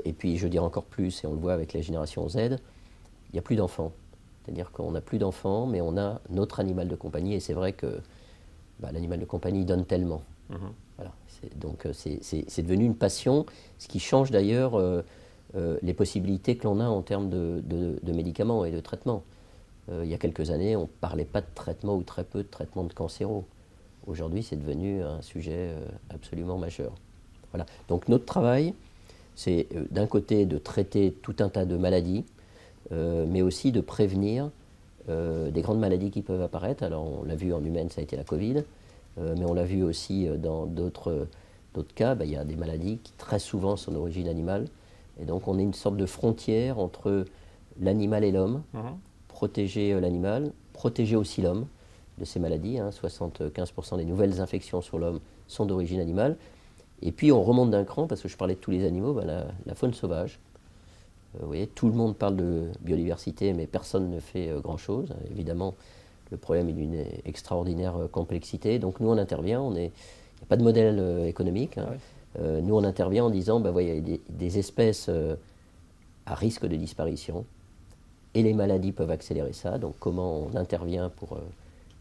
Et puis je dirais encore plus, et on le voit avec la génération Z, il n'y a plus d'enfants. C'est-à-dire qu'on n'a plus d'enfants, mais on a notre animal de compagnie, et c'est vrai que l'animal de compagnie donne tellement. Voilà. Donc c'est devenu une passion, ce qui change d'ailleurs les possibilités que l'on a en termes de médicaments et de traitements. Il y a quelques années, on ne parlait pas de traitement ou très peu de traitement de cancéro. Aujourd'hui, c'est devenu un sujet absolument majeur. Voilà. Donc notre travail, c'est d'un côté de traiter tout un tas de maladies, mais aussi de prévenir des grandes maladies qui peuvent apparaître. Alors on l'a vu en humaine, ça a été la Covid, mais on l'a vu aussi dans d'autres cas. Il y a des maladies qui très souvent sont d'origine animale. Et donc on est une sorte de frontière entre l'animal et l'homme, protéger l'animal, protéger aussi l'homme de ces maladies. 75% des nouvelles infections sur l'homme sont d'origine animale. Et puis on remonte d'un cran, parce que je parlais de tous les animaux, la faune sauvage. Vous voyez, tout le monde parle de biodiversité, mais personne ne fait grand-chose. Évidemment, le problème est d'une extraordinaire complexité. Donc nous, on intervient, il n'y a pas de modèle économique. Nous, on intervient en disant, il y a des espèces à risque de disparition, et les maladies peuvent accélérer ça. Donc comment on intervient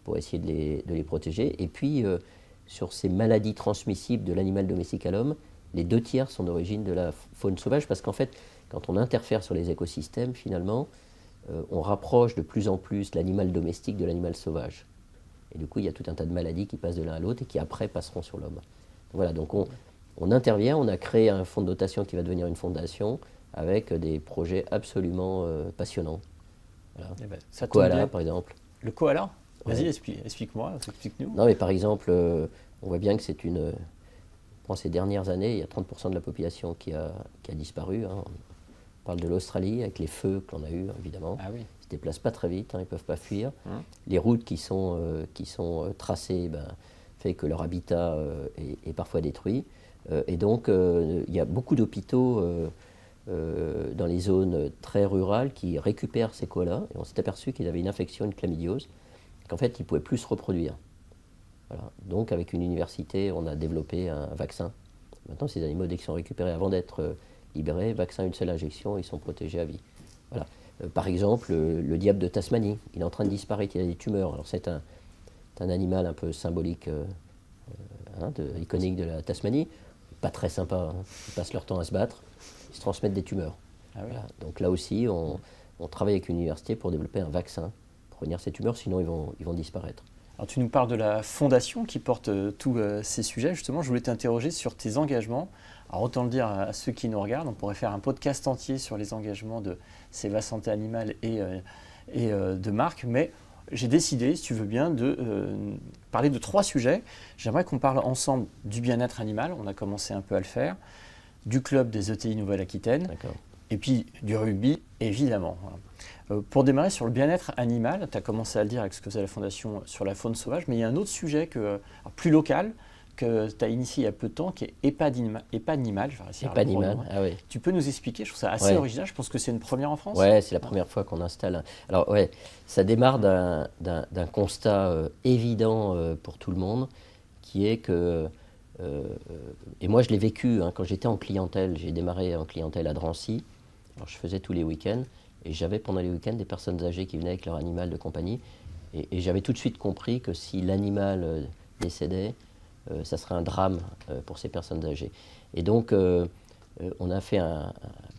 pour essayer de les protéger. Et puis, sur ces maladies transmissibles de l'animal domestique à l'homme, les 2/3 sont d'origine de la faune sauvage, parce qu'en fait, quand on interfère sur les écosystèmes, finalement, on rapproche de plus en plus l'animal domestique de l'animal sauvage. Et du coup, il y a tout un tas de maladies qui passent de l'un à l'autre et qui après passeront sur l'homme. Voilà, donc on intervient, on a créé un fonds de dotation qui va devenir une fondation avec des projets absolument passionnants. Voilà. Ça Koala, par exemple. Le koala? Vas-y, explique-moi, explique-nous. Non, mais par exemple, on voit bien que c'est pendant ces dernières années, il y a 30% de la population qui a disparu. On parle de l'Australie, avec les feux qu'on a eus, évidemment. Ils ne se déplacent pas très vite, ils ne peuvent pas fuir. Les routes qui sont tracées fait que leur habitat est parfois détruit. Et donc, il y a beaucoup d'hôpitaux dans les zones très rurales qui récupèrent ces koalas. Et on s'est aperçu qu'ils avaient une infection, une chlamydiose, qu'en fait, ils ne pouvaient plus se reproduire. Voilà. Donc, avec une université, on a développé un vaccin. Maintenant, ces animaux, dès qu'ils sont récupérés, avant d'être libérés, vaccin, une seule injection, ils sont protégés à vie. Voilà. Par exemple, le diable de Tasmanie, il est en train de disparaître, il a des tumeurs. Alors, c'est un animal un peu symbolique, iconique de la Tasmanie. Pas très sympa, ils passent leur temps à se battre, ils se transmettent des tumeurs. Voilà. Donc là aussi, on travaille avec une université pour développer un vaccin pour prévenir ces tumeurs, sinon ils vont disparaître. Alors tu nous parles de la fondation qui porte tous ces sujets. Justement, je voulais t'interroger sur tes engagements. Alors autant le dire à ceux qui nous regardent, on pourrait faire un podcast entier sur les engagements de Ceva Santé Animale et de Marc, mais j'ai décidé, si tu veux bien, de parler de 3 sujets. J'aimerais qu'on parle ensemble du bien-être animal, on a commencé un peu à le faire, du club des ETI Nouvelle-Aquitaine, et puis du rugby, évidemment. Voilà. Pour démarrer sur le bien-être animal, tu as commencé à le dire avec ce que faisait la Fondation sur la faune sauvage, mais il y a un autre sujet plus local, que tu as initié il y a peu de temps, qui est EHPADimal. Ah oui. Tu peux nous expliquer? Je trouve ça assez original, je pense que c'est une première en France. Oui, c'est la première fois qu'on installe. Alors ouais, ça démarre d'un constat évident pour tout le monde, qui est que, et moi je l'ai vécu quand j'étais en clientèle, j'ai démarré en clientèle à Drancy, alors je faisais tous les week-ends, et j'avais pendant les week-ends des personnes âgées qui venaient avec leur animal de compagnie, et j'avais tout de suite compris que si l'animal décédait, ça serait un drame pour ces personnes âgées. Et donc, on a fait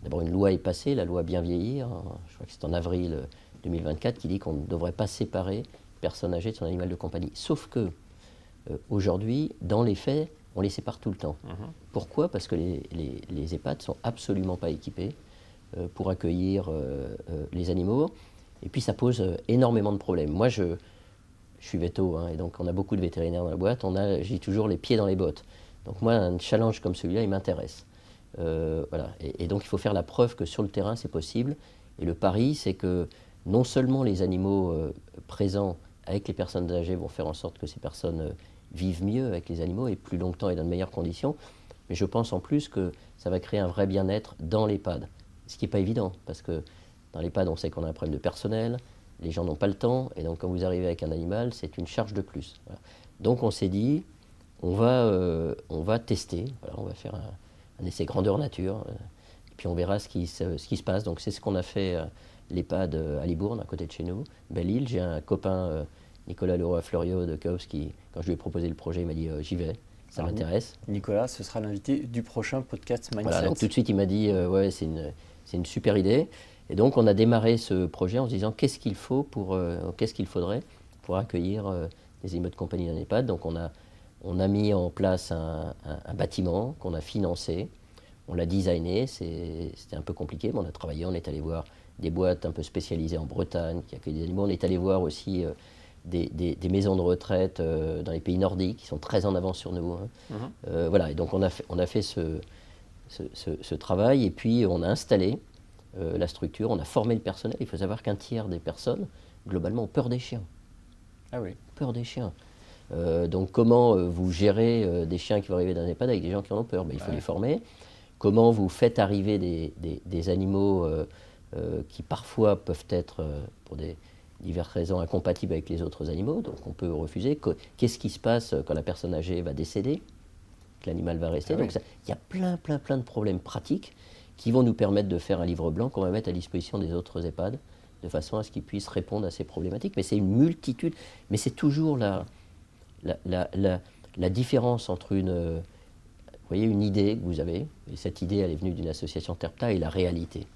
d'abord une loi est passée, la loi Bien Vieillir, je crois que c'est en avril 2024, qui dit qu'on ne devrait pas séparer une personne âgée de son animal de compagnie. Sauf que, aujourd'hui, dans les faits, on les sépare tout le temps. Pourquoi? Parce que les EHPAD ne sont absolument pas équipés pour accueillir les animaux. Et puis, ça pose énormément de problèmes. Moi, je suis véto, et donc on a beaucoup de vétérinaires dans la boîte, j'ai toujours les pieds dans les bottes. Donc moi, un challenge comme celui-là, il m'intéresse. Voilà. Et donc il faut faire la preuve que sur le terrain, c'est possible. Et le pari, c'est que non seulement les animaux présents avec les personnes âgées vont faire en sorte que ces personnes vivent mieux avec les animaux et plus longtemps et dans de meilleures conditions, mais je pense en plus que ça va créer un vrai bien-être dans l'EHPAD. Ce qui n'est pas évident, parce que dans l'EHPAD, on sait qu'on a un problème de personnel, les gens n'ont pas le temps, et donc quand vous arrivez avec un animal, c'est une charge de plus. Voilà. Donc on s'est dit, on va tester, voilà, on va faire un essai grandeur nature, et puis on verra ce qui se passe. Donc c'est ce qu'on a fait à l'EHPAD à Libourne, à côté de chez nous, Belle-Île. J'ai un copain, Nicolas Leroy-Fleurio de Cops, qui, quand je lui ai proposé le projet, il m'a dit j'y vais, ça m'intéresse. Nicolas, ce sera l'invité du prochain podcast Mindset. Voilà, donc tout de suite il m'a dit ouais, c'est une super idée. Et donc on a démarré ce projet en se disant qu'est-ce qu'il faudrait pour accueillir des animaux de compagnie dans l'EHPAD. Donc on a mis en place un bâtiment qu'on a financé, on l'a designé, c'était un peu compliqué, mais on a travaillé, on est allé voir des boîtes un peu spécialisées en Bretagne qui accueillent des animaux, on est allé voir aussi des maisons de retraite dans les pays nordiques qui sont très en avance sur nous. Voilà, et donc on a fait ce travail, et puis on a installé la structure, on a formé le personnel. Il faut savoir qu'un tiers des personnes, globalement, ont peur des chiens. Ah oui. Peur des chiens. Donc comment vous gérez des chiens qui vont arriver dans un EHPAD avec des gens qui en ont peur? Il faut les former. Comment vous faites arriver des animaux qui parfois peuvent être, pour des diverses raisons, incompatibles avec les autres animaux, donc on peut refuser. Qu'est-ce qui se passe quand la personne âgée va décéder, que l'animal va rester? Donc il y a plein de problèmes pratiques qui vont nous permettre de faire un livre blanc qu'on va mettre à disposition des autres EHPAD, de façon à ce qu'ils puissent répondre à ces problématiques. Mais c'est une multitude, mais c'est toujours la différence entre une idée que vous avez, et cette idée elle est venue d'une association TERPTA, et la réalité.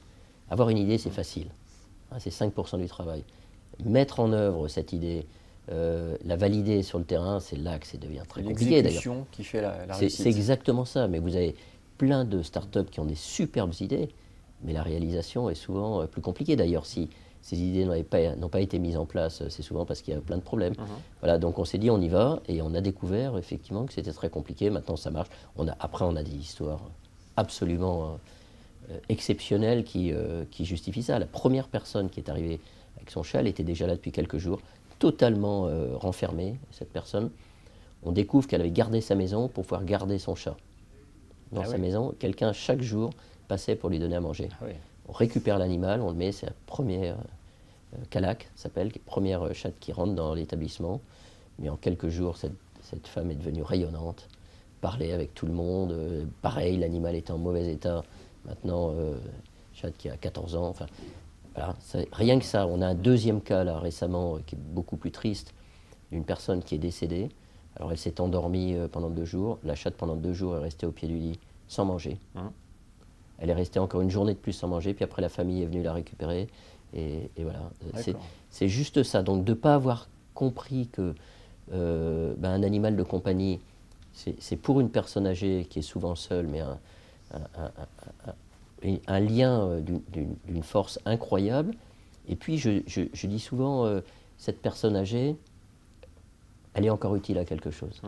Avoir une idée, c'est facile, c'est 5% du travail. Mettre en œuvre cette idée, la valider sur le terrain, c'est là que ça devient très compliqué d'ailleurs. C'est l'exécution qui fait la réussite. C'est exactement ça, mais vous avez plein de startups qui ont des superbes idées, mais la réalisation est souvent plus compliquée. D'ailleurs, si ces idées n'ont pas été mises en place, c'est souvent parce qu'il y a plein de problèmes. Voilà, donc on s'est dit on y va, et on a découvert effectivement que c'était très compliqué. Maintenant ça marche. Après on a des histoires absolument exceptionnelles qui justifient ça. La première personne qui est arrivée avec son chat, elle était déjà là depuis quelques jours, totalement renfermée, cette personne. On découvre qu'elle avait gardé sa maison pour pouvoir garder son chat. Dans sa maison, quelqu'un chaque jour passait pour lui donner à manger. On récupère l'animal, on le met, c'est la première calac, s'appelle, première chatte qui rentre dans l'établissement. Mais en quelques jours, cette femme est devenue rayonnante, parlait avec tout le monde. Pareil, l'animal était en mauvais état. Maintenant, chatte qui a 14 ans. Enfin, voilà, rien que ça. On a un deuxième cas là récemment qui est beaucoup plus triste, d'une personne qui est décédée. Alors elle s'est endormie pendant 2 jours. La chatte, pendant 2 jours, est restée au pied du lit sans manger. Elle est restée encore une journée de plus sans manger, puis après la famille est venue la récupérer. Et voilà, c'est juste ça. Donc de ne pas avoir compris que un animal de compagnie, c'est pour une personne âgée qui est souvent seule, mais un lien d'une force incroyable. Et puis je dis souvent, cette personne âgée, elle est encore utile à quelque chose.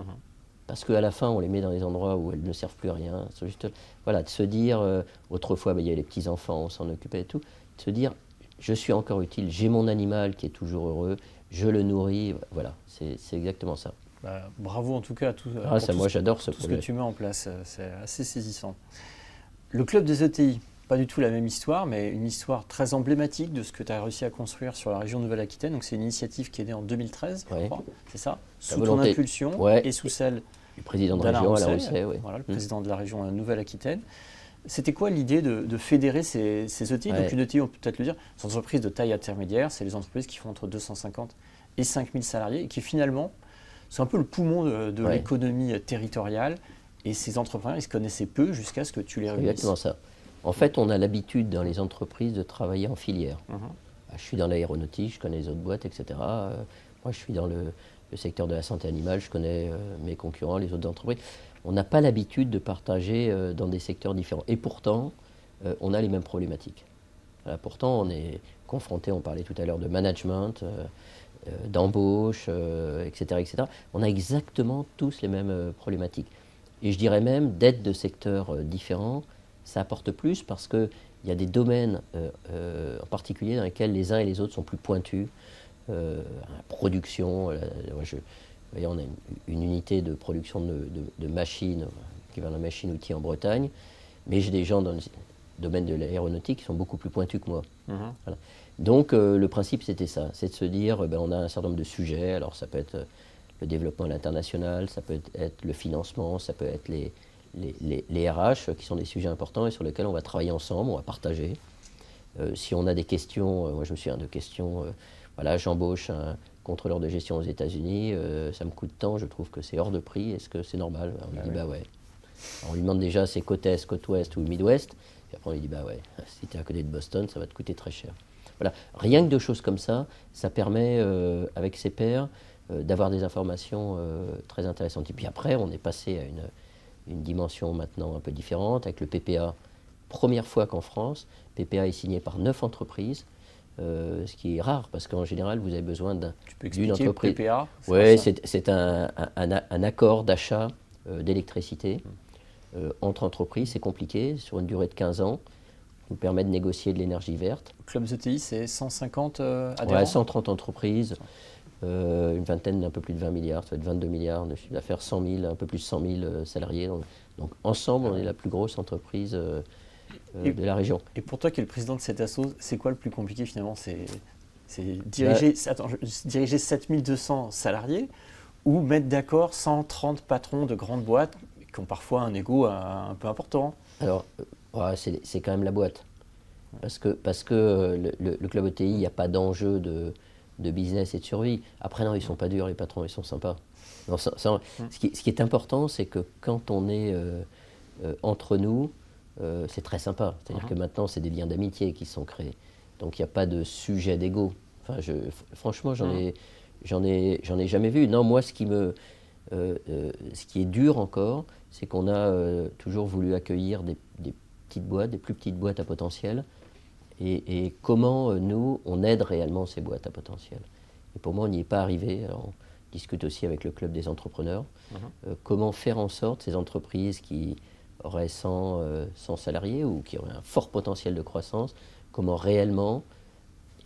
Parce qu'à la fin, on les met dans des endroits où elles ne servent plus à rien. C'est juste, voilà, de se dire, autrefois, il y avait les petits-enfants, on s'en occupait et tout, de se dire, je suis encore utile, j'ai mon animal qui est toujours heureux, je le nourris, voilà, c'est exactement ça. Bravo en tout cas à tout, j'adore ce tout ce que tu mets en place, c'est assez saisissant. Le club des ETI, pas du tout la même histoire, mais une histoire très emblématique de ce que tu as réussi à construire sur la région Nouvelle-Aquitaine. Donc c'est une initiative qui est née en 2013, je crois, c'est ça, sous ton impulsion et sous celle du président de région, Alain Rousset, voilà, le président de la région Nouvelle-Aquitaine. C'était quoi l'idée de fédérer ces ETI? Donc une ETI, on peut peut-être le dire, c'est une entreprise de taille intermédiaire, c'est les entreprises qui font entre 250 et 5000 salariés et qui finalement, c'est un peu le poumon de l'économie territoriale. Et ces entrepreneurs, ils se connaissaient peu jusqu'à ce que tu les réunisses. Exactement ça. En fait, on a l'habitude dans les entreprises de travailler en filière. Je suis dans l'aéronautique, je connais les autres boîtes, etc. Moi, je suis dans le secteur de la santé animale, je connais mes concurrents, les autres entreprises. On n'a pas l'habitude de partager dans des secteurs différents. Et pourtant, on a les mêmes problématiques. Voilà, pourtant, on est confronté, on parlait tout à l'heure de management, d'embauche, etc., etc. On a exactement tous les mêmes problématiques. Et je dirais même, d'être de secteurs différents, ça apporte plus parce qu'il y a des domaines en particulier dans lesquels les uns et les autres sont plus pointus. La production, vous voyez, on a une unité de production de machines, qui va dans la machine-outil en Bretagne, mais j'ai des gens dans le domaine de l'aéronautique qui sont beaucoup plus pointus que moi. Voilà. Donc le principe c'était ça, c'est de se dire, on a un certain nombre de sujets, alors ça peut être le développement à l'international, ça peut être le financement, ça peut être les RH, qui sont des sujets importants et sur lesquels on va travailler ensemble, on va partager. Si on a des questions, moi je me souviens de questions, voilà, j'embauche un contrôleur de gestion aux États-Unis, ça me coûte tant, je trouve que c'est hors de prix, est-ce que c'est normal? On lui dit bah ouais. Alors, on lui demande déjà c'est côte est, côte ouest ou Midwest, et après on lui dit bah ouais, si tu es à côté de Boston, ça va te coûter très cher. Voilà, rien que de choses comme ça, ça permet avec ses pairs d'avoir des informations très intéressantes. Et puis après, on est passé à une dimension maintenant un peu différente avec le PPA. Première fois qu'en France, PPA est signé par 9 entreprises, ce qui est rare parce qu'en général, vous avez besoin d'une entreprise. PPA, oui, c'est un accord d'achat d'électricité entre entreprises. C'est compliqué, sur une durée de 15 ans. Nous permet de négocier de l'énergie verte. Le Club ETI, c'est 150 adhérents? Ouais, 130 entreprises, une vingtaine, un peu plus de 20 milliards, ça va être 22 milliards de chiffre d'affaires, 100 000, un peu plus de 100 000 salariés. Donc ensemble, on est la plus grosse entreprise de la région. Et pour toi qui es le président de cette asso, c'est quoi le plus compliqué finalement? C'est diriger, diriger 7200 salariés ou mettre d'accord 130 patrons de grandes boîtes qui ont parfois un ego un peu important? Alors, c'est quand même la boîte. Parce que le Club ETI, il n'y a pas d'enjeu de business et de survie. Après, non, ils ne sont pas durs, les patrons, ils sont sympas. Non, ce qui est important, c'est que quand on est entre nous, c'est très sympa. C'est-à-dire que maintenant, c'est des liens d'amitié qui sont créés. Donc, il n'y a pas de sujet d'ego. Enfin, franchement, j'en ai jamais vu. Non, moi, ce qui est dur encore, c'est qu'on a toujours voulu accueillir des petites boîtes, des plus petites boîtes à potentiel, et comment nous, on aide réellement ces boîtes à potentiel. Et pour moi, on n'y est pas arrivé. Alors, on discute aussi avec le club des entrepreneurs. Comment faire en sorte ces entreprises qui auraient 100 salariés ou qui auraient un fort potentiel de croissance, comment réellement,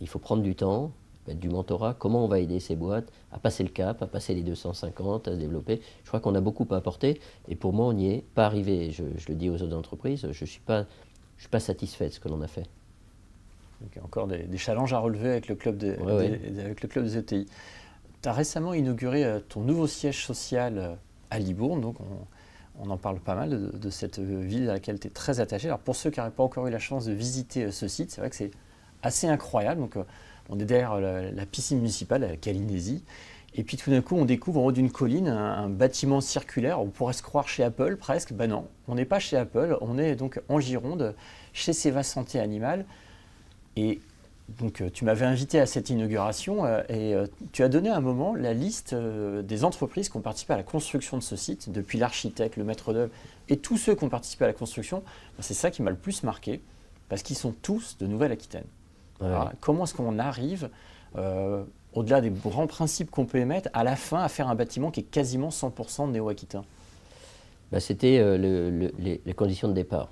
il faut prendre du temps, du mentorat, comment on va aider ces boîtes à passer le cap, à passer les 250, à se développer. Je crois qu'on a beaucoup à apporter et pour moi, on n'y est pas arrivé. Je le dis aux autres entreprises, je ne suis pas satisfait de ce que l'on a fait. Donc, encore des challenges à relever avec le club avec le club des ETI. Tu as récemment inauguré ton nouveau siège social à Libourne, donc on en parle pas mal de cette ville à laquelle tu es très attaché. Alors pour ceux qui n'auraient pas encore eu la chance de visiter ce site, c'est vrai que c'est assez incroyable. Donc, on est derrière la piscine municipale à la Calinésie. Et puis tout d'un coup, on découvre en haut d'une colline un bâtiment circulaire. On pourrait se croire chez Apple presque. Ben non, on n'est pas chez Apple. On est donc en Gironde, chez Seva Santé Animale. Et donc tu m'avais invité à cette inauguration et tu as donné à un moment la liste des entreprises qui ont participé à la construction de ce site, depuis l'architecte, le maître d'œuvre et tous ceux qui ont participé à la construction. Ben, c'est ça qui m'a le plus marqué, parce qu'ils sont tous de Nouvelle-Aquitaine. Alors, comment est-ce qu'on arrive au-delà des grands principes qu'on peut émettre, à la fin, à faire un bâtiment qui est quasiment 100% néo-aquitain? C'était les conditions de départ.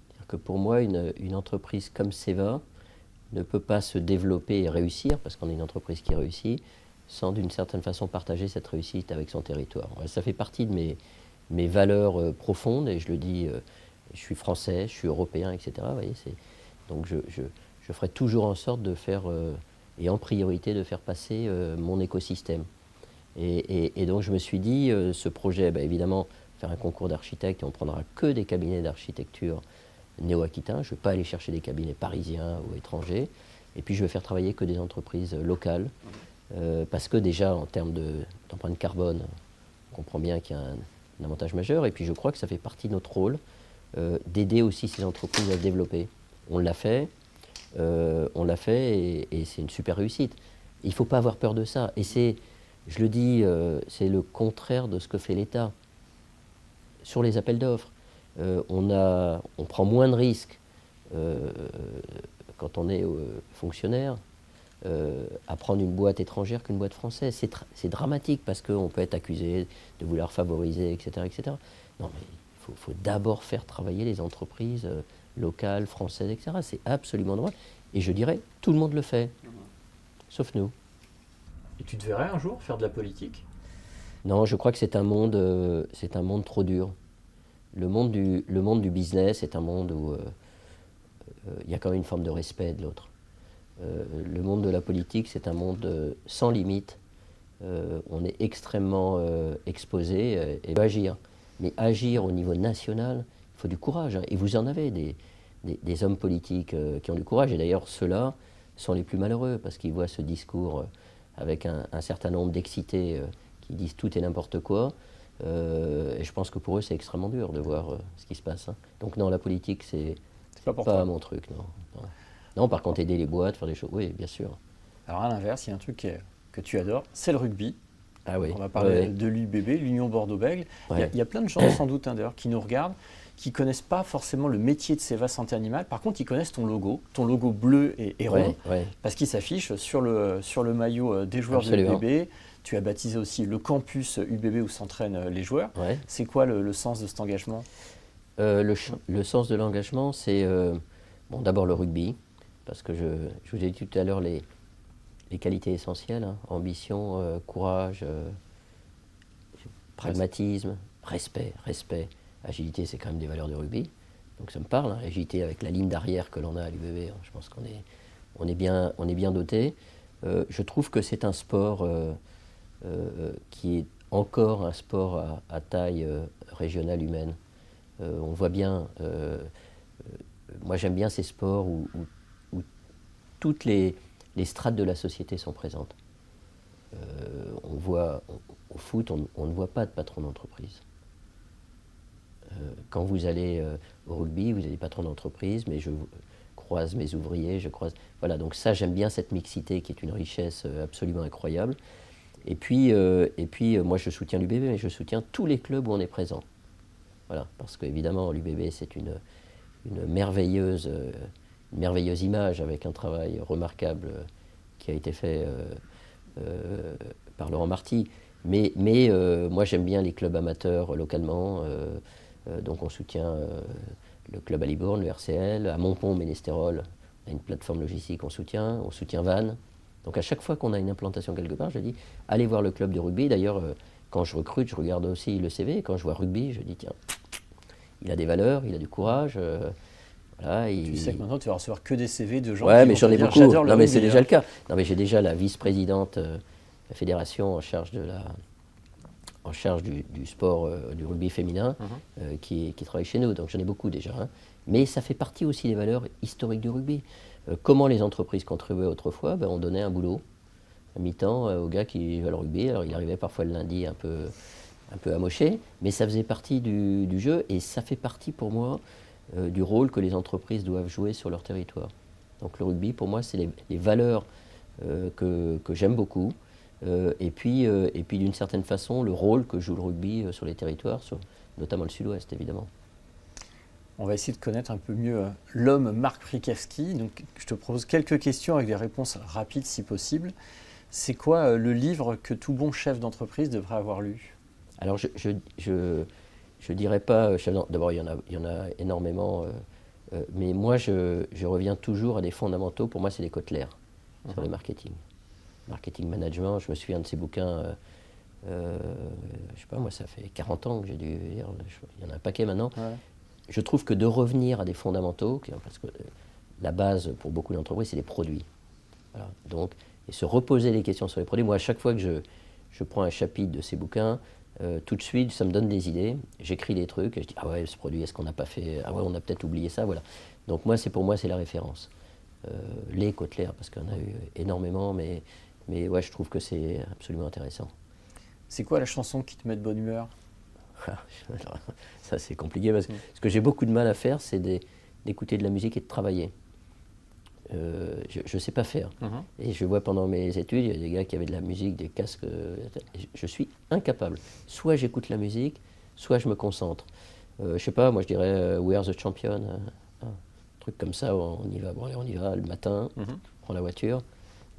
C'est-à-dire que pour moi, une entreprise comme Seva ne peut pas se développer et réussir, parce qu'on est une entreprise qui réussit, sans d'une certaine façon partager cette réussite avec son territoire. Ça fait partie de mes valeurs profondes, et je le dis, je suis français, je suis européen, etc. Vous voyez, donc je ferai toujours en sorte de faire, et en priorité, de faire passer mon écosystème. Et donc je me suis dit, ce projet, évidemment, faire un concours d'architectes, et on ne prendra que des cabinets d'architecture néo-aquitains. Je ne vais pas aller chercher des cabinets parisiens ou étrangers. Et puis je vais faire travailler que des entreprises locales. Parce que déjà, en termes d'empreinte carbone, on comprend bien qu'il y a un avantage majeur. Et puis je crois que ça fait partie de notre rôle d'aider aussi ces entreprises à se développer. On l'a fait, et c'est une super réussite. Il ne faut pas avoir peur de ça. Et je le dis, c'est le contraire de ce que fait l'État. Sur les appels d'offres, on prend moins de risques quand on est fonctionnaire à prendre une boîte étrangère qu'une boîte française. C'est dramatique parce qu'on peut être accusé de vouloir favoriser, etc. etc. Non, mais il faut d'abord faire travailler les entreprises locales, françaises, etc. C'est absolument normal. Et je dirais, tout le monde le fait, sauf nous. Et tu te verrais un jour faire de la politique? Non, je crois que c'est un monde trop dur. Le monde du business est un monde où il y a quand même une forme de respect de l'autre. Le monde de la politique, c'est un monde sans limite. On est extrêmement exposé et agir. Mais agir au niveau national, il faut du courage. Et vous en avez des hommes politiques qui ont du courage. Et d'ailleurs, ceux-là sont les plus malheureux parce qu'ils voient ce discours avec un certain nombre d'excités qui disent tout et n'importe quoi. Et je pense que pour eux, c'est extrêmement dur de voir ce qui se passe. Donc non, la politique, c'est pas mon truc. Non, par contre, aider les boîtes, faire des choses, oui, bien sûr. Alors à l'inverse, il y a un truc que tu adores, c'est le rugby. Ah oui. On va parler de l'UBB, l'Union Bordeaux-Bègles. Ouais. Il y a plein de gens, sans doute, d'ailleurs, qui nous regardent, qui ne connaissent pas forcément le métier de Seva Santé Animale. Par contre, ils connaissent ton logo bleu et rond, parce qu'il s'affiche sur le maillot des joueurs Absolument. de l'UBB. Tu as baptisé aussi le campus UBB où s'entraînent les joueurs. Ouais. C'est quoi le sens de cet engagement? Le sens de l'engagement, c'est d'abord le rugby, parce que je vous ai dit tout à l'heure les qualités essentielles, ambition, courage, pragmatisme, respect. Agilité, c'est quand même des valeurs de rugby, donc ça me parle. Agilité avec la ligne d'arrière que l'on a à l'UBB, je pense qu'on est bien doté. Je trouve que c'est un sport qui est encore un sport à taille régionale humaine. On voit bien, moi j'aime bien ces sports où toutes les strates de la société sont présentes. On voit, au foot, on ne voit pas de patron d'entreprise. Quand vous allez au rugby, vous avez des patrons d'entreprise, mais je croise mes ouvriers, Voilà, donc ça, j'aime bien cette mixité qui est une richesse absolument incroyable. Et puis moi, je soutiens l'UBB, mais je soutiens tous les clubs où on est présent. Voilà, parce qu'évidemment, l'UBB, c'est une merveilleuse image avec un travail remarquable qui a été fait par Laurent Marty. Mais moi, j'aime bien les clubs amateurs localement. Donc, on soutient le club à Libourne, le RCL. À Montpont, Ménestérol, on a une plateforme logistique, on soutient Vannes. Donc, à chaque fois qu'on a une implantation quelque part, je dis allez voir le club de rugby. D'ailleurs, quand je recrute, je regarde aussi le CV. Et quand je vois rugby, je dis tiens, il a des valeurs, il a du courage. Voilà, Tu sais que maintenant tu vas recevoir que des CV de gens mais j'en ai beaucoup. Non, mais c'est déjà le cas. Non, mais j'ai déjà la vice-présidente de la fédération en charge du sport, du rugby féminin, qui travaille chez nous. Donc j'en ai beaucoup déjà. Mais ça fait partie aussi des valeurs historiques du rugby. Comment les entreprises contribuaient autrefois? On donnait un boulot à mi-temps aux gars qui jouaient au rugby. Alors il arrivait parfois le lundi un peu amoché, mais ça faisait partie du jeu, et ça fait partie pour moi du rôle que les entreprises doivent jouer sur leur territoire. Donc le rugby, pour moi, c'est les valeurs que j'aime beaucoup, et puis d'une certaine façon, le rôle que joue le rugby sur les territoires, notamment le sud-ouest, évidemment. On va essayer de connaître un peu mieux l'homme Marc Frykowski. Donc, je te propose quelques questions avec des réponses rapides si possible. C'est quoi le livre que tout bon chef d'entreprise devrait avoir lu? Alors, je dirais pas, d'abord, il y en a énormément, mais moi, je reviens toujours à des fondamentaux. Pour moi, c'est les Kotler sur le marketing. Marketing management, je me souviens de ces bouquins, je sais pas, moi, ça fait 40 ans que j'ai dû lire, il y en a un paquet maintenant. Ouais. Je trouve que de revenir à des fondamentaux, parce que la base pour beaucoup d'entreprises, c'est les produits. Voilà. Donc, et se reposer les questions sur les produits. Moi, à chaque fois que je prends un chapitre de ces bouquins, tout de suite, ça me donne des idées. J'écris des trucs et je dis ah ouais, ce produit, est-ce qu'on n'a pas fait? Ah ouais, on a peut-être oublié ça, voilà. Donc pour moi, c'est la référence. Les Kotler, parce qu'on a eu énormément, mais ouais, je trouve que c'est absolument intéressant. C'est quoi la chanson qui te met de bonne humeur? Alors, ça, c'est compliqué parce que ce que j'ai beaucoup de mal à faire, c'est d'écouter de la musique et de travailler. Je ne sais pas faire. Et je vois pendant mes études, il y a des gars qui avaient de la musique, des casques. Je suis incapable. Soit j'écoute la musique, soit je me concentre. Je sais pas, moi je dirais We Are the Champion. Un truc comme ça, on y va. Bon, allez, on y va le matin, on prend la voiture,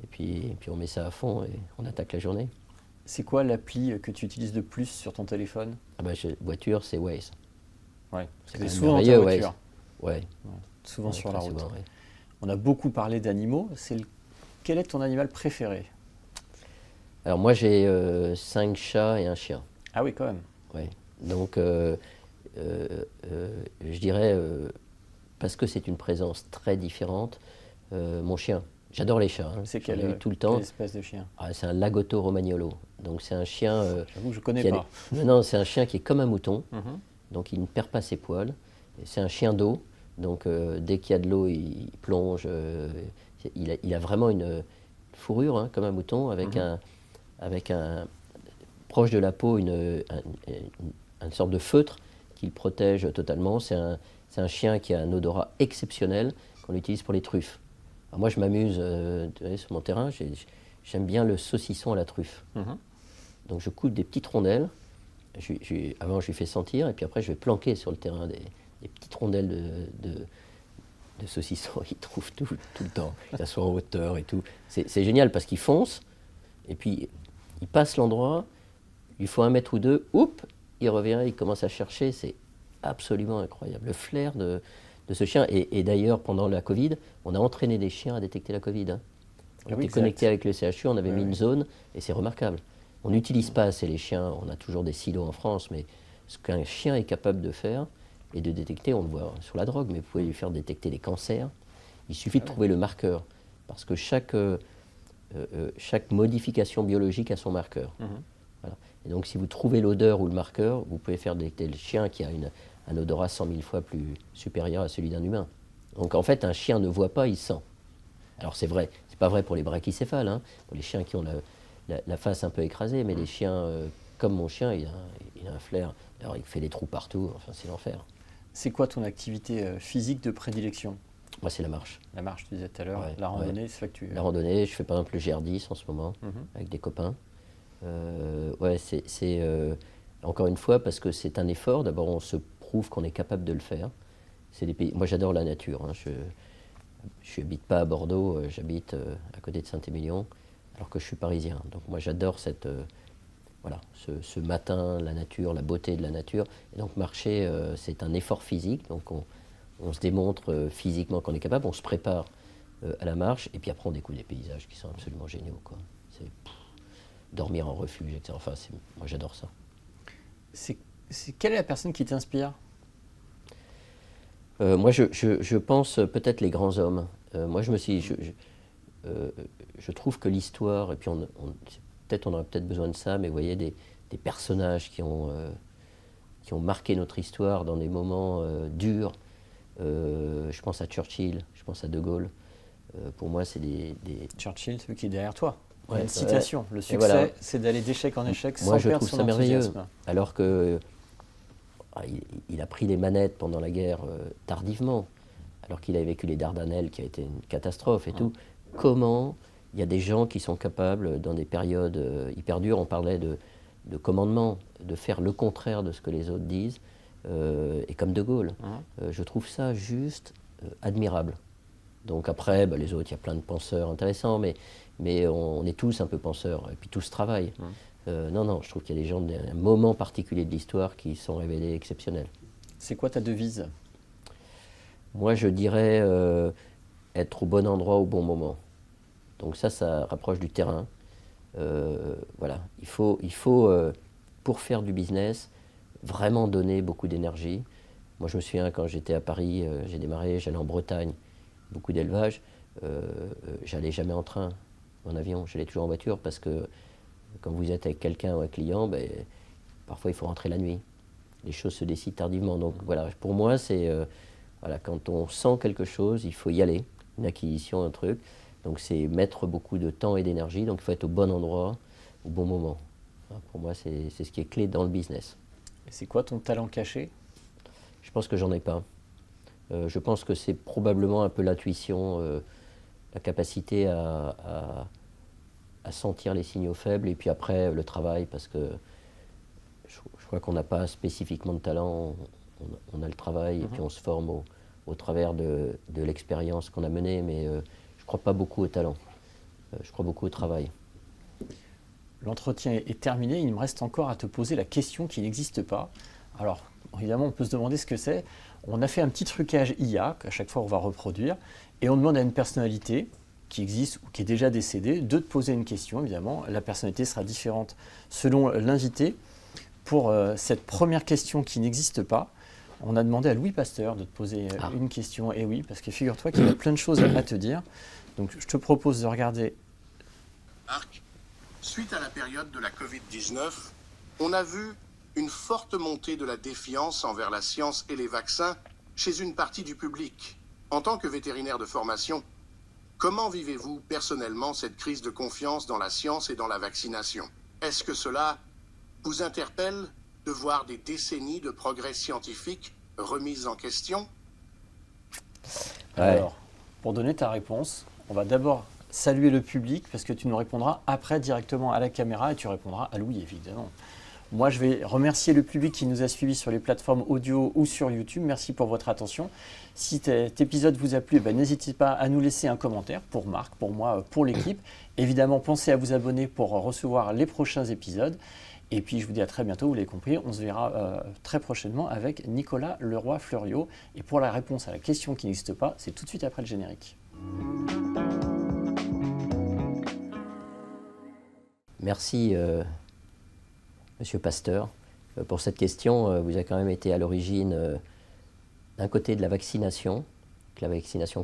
et puis on met ça à fond et on attaque la journée. C'est quoi l'appli que tu utilises le plus sur ton téléphone? Ah bah, voiture, c'est Waze. Ouais. C'est souvent dans ta voiture. Ouais. Souvent sur la route. Souvent, ouais. On a beaucoup parlé d'animaux. Quel est ton animal préféré? Alors moi j'ai 5 chats et un chien. Ah oui, quand même. Ouais. Donc je dirais, parce que c'est une présence très différente, mon chien. J'adore les chats. C'est J'en ai eu tout le temps. quelle espèce de chien? C'est un Lagotto Romagnolo. Donc c'est un chien. J'avoue que je ne connais pas. Non, c'est un chien qui est comme un mouton. Donc il ne perd pas ses poils. C'est un chien d'eau. Donc dès qu'il y a de l'eau, il plonge. Il a vraiment une fourrure comme un mouton avec un proche de la peau une sorte de feutre qui le protège totalement. C'est un chien qui a un odorat exceptionnel qu'on utilise pour les truffes. Alors moi je m'amuse sur mon terrain, j'aime bien le saucisson à la truffe. Donc je coupe des petites rondelles. Avant je lui fais sentir et puis après je vais planquer sur le terrain des petites rondelles de saucisson. Il trouve tout le temps, que ça soit en hauteur et tout. C'est génial parce qu'il fonce et puis il passe l'endroit, il lui faut 1 mètre ou 2, il revient, il commence à chercher. C'est absolument incroyable. Le flair de ce chien. Et d'ailleurs, pendant la Covid, on a entraîné des chiens à détecter la Covid. On était connectés avec le CHU, on avait mis une zone et c'est remarquable. On n'utilise pas assez les chiens, on a toujours des silos en France, mais ce qu'un chien est capable de faire et de détecter, on le voit sur la drogue, mais vous pouvez lui faire détecter des cancers. Il suffit de trouver le marqueur, parce que chaque modification biologique a son marqueur. Voilà. Et donc si vous trouvez l'odeur ou le marqueur, vous pouvez faire détecter le chien qui a un odorat 100 000 fois plus supérieur à celui d'un humain. Donc en fait, un chien ne voit pas, il sent. Alors c'est vrai, c'est pas vrai pour les brachycéphales, pour les chiens qui ont la face un peu écrasée, mais les chiens comme mon chien, il a un flair. Alors il fait des trous partout, enfin c'est l'enfer. C'est quoi ton activité physique de prédilection? Moi c'est la marche. La marche, tu disais tout à l'heure, la randonnée, c'est ça que tu... La randonnée, je fais par exemple le GR10 en ce moment, avec des copains. Encore une fois, parce que c'est un effort, d'abord on se prouve qu'on est capable de le faire. Moi j'adore la nature, je n'habite pas à Bordeaux, j'habite à côté de Saint-Émilion, alors que je suis parisien. Donc moi j'adore ce matin, la nature, la beauté de la nature. Et donc marcher, c'est un effort physique, donc on se démontre physiquement qu'on est capable, on se prépare à la marche, et puis après on découvre des paysages qui sont absolument géniaux, quoi. C'est dormir en refuge, etc. Enfin, moi j'adore ça. Quelle est la personne qui t'inspire? Moi je pense peut-être les grands hommes. Moi je trouve que l'histoire, et puis on aurait peut-être besoin de ça, mais vous voyez des personnages qui ont marqué notre histoire dans des moments durs. Je pense à Churchill, je pense à De Gaulle. Pour moi c'est des... Churchill, celui qui est derrière toi. Ouais, une citation. Le succès, voilà. C'est d'aller d'échec en échec Moi, sans perdre son enthousiasme. Moi, je trouve ça merveilleux. Alors que il a pris les manettes pendant la guerre tardivement, alors qu'il a vécu les Dardanelles, qui a été une catastrophe et tout. Comment il y a des gens qui sont capables, dans des périodes hyper dures, on parlait de commandement, de faire le contraire de ce que les autres disent, et comme De Gaulle. Je trouve ça juste admirable. Donc après, les autres, il y a plein de penseurs intéressants, mais on est tous un peu penseurs, et puis tous travaillent. Non, je trouve qu'il y a des gens d'un moment particulier de l'histoire qui sont révélés exceptionnels. C'est quoi ta devise? Moi, je dirais être au bon endroit au bon moment. Donc ça rapproche du terrain. Voilà, il faut pour faire du business, vraiment donner beaucoup d'énergie. Moi, je me souviens, quand j'étais à Paris, j'ai démarré, j'allais en Bretagne, beaucoup d'élevage, j'allais jamais en train, en avion, j'allais toujours en voiture, parce que quand vous êtes avec quelqu'un ou un client, parfois il faut rentrer la nuit. Les choses se décident tardivement. Donc voilà, pour moi, c'est voilà, quand on sent quelque chose, il faut y aller, une acquisition, un truc. Donc c'est mettre beaucoup de temps et d'énergie, donc il faut être au bon endroit, au bon moment. Pour moi, c'est ce qui est clé dans le business. Et c'est quoi ton talent caché? Je pense que j'en ai pas. Je pense que c'est probablement un peu l'intuition, la capacité à sentir les signaux faibles, et puis après le travail, parce que je crois qu'on n'a pas spécifiquement de talent, on a le travail, et puis on se forme au travers de l'expérience qu'on a menée, mais je ne crois pas beaucoup au talent, je crois beaucoup au travail. L'entretien est terminé, il me reste encore à te poser la question qui n'existe pas. Alors, évidemment, on peut se demander ce que c'est. On a fait un petit trucage IA, qu'à chaque fois on va reproduire, et on demande à une personnalité qui existe ou qui est déjà décédée de te poser une question, évidemment. La personnalité sera différente selon l'invité. Pour cette première question qui n'existe pas, on a demandé à Louis Pasteur de te poser une question. Et oui, parce que figure-toi qu'il y a plein de choses à te dire. Donc je te propose de regarder. Marc, suite à la période de la Covid-19, on a vu une forte montée de la défiance envers la science et les vaccins chez une partie du public. En tant que vétérinaire de formation, comment vivez-vous personnellement cette crise de confiance dans la science et dans la vaccination? Est-ce que cela vous interpelle de voir des décennies de progrès scientifiques remises en question? Alors, pour donner ta réponse, on va d'abord saluer le public parce que tu nous répondras après directement à la caméra et tu répondras à Louis, évidemment. Moi, je vais remercier le public qui nous a suivis sur les plateformes audio ou sur YouTube. Merci pour votre attention. Si cet épisode vous a plu, n'hésitez pas à nous laisser un commentaire pour Marc, pour moi, pour l'équipe. Évidemment, pensez à vous abonner pour recevoir les prochains épisodes. Et puis, je vous dis à très bientôt, vous l'avez compris, on se verra très prochainement avec Nicolas Leroy-Fleuriot. Et pour la réponse à la question qui n'existe pas, c'est tout de suite après le générique. Merci, Monsieur Pasteur, pour cette question. Vous avez quand même été à l'origine d'un côté de la vaccination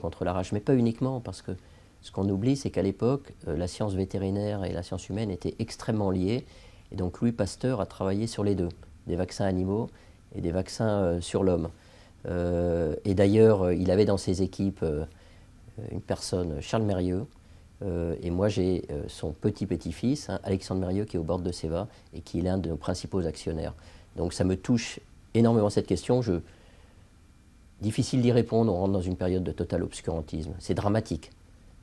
contre la rage, mais pas uniquement, parce que ce qu'on oublie, c'est qu'à l'époque, la science vétérinaire et la science humaine étaient extrêmement liées. Et donc Louis Pasteur a travaillé sur les deux, des vaccins animaux et des vaccins sur l'homme. Et d'ailleurs, il avait dans ses équipes une personne, Charles Mérieux, et moi j'ai son petit-petit-fils, Alexandre Mérieux, qui est au board de Ceva et qui est l'un de nos principaux actionnaires. Donc ça me touche énormément cette question. Difficile d'y répondre, on rentre dans une période de total obscurantisme. C'est dramatique,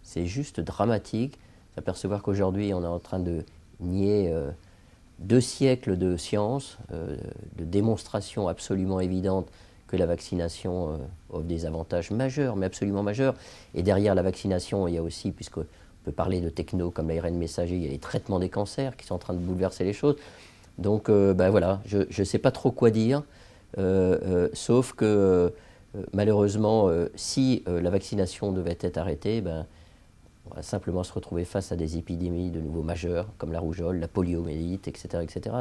c'est juste dramatique. S'apercevoir qu'aujourd'hui on est en train de nier 2 siècles de science, de démonstration absolument évidente que la vaccination offre des avantages majeurs, mais absolument majeurs. Et derrière la vaccination, il y a aussi, puisqu'on peut parler de techno comme l'ARN messager, il y a les traitements des cancers qui sont en train de bouleverser les choses. Donc voilà, je ne sais pas trop quoi dire, sauf que malheureusement, si la vaccination devait être arrêtée, on va simplement se retrouver face à des épidémies de nouveau majeures, comme la rougeole, la poliomyélite, etc., etc.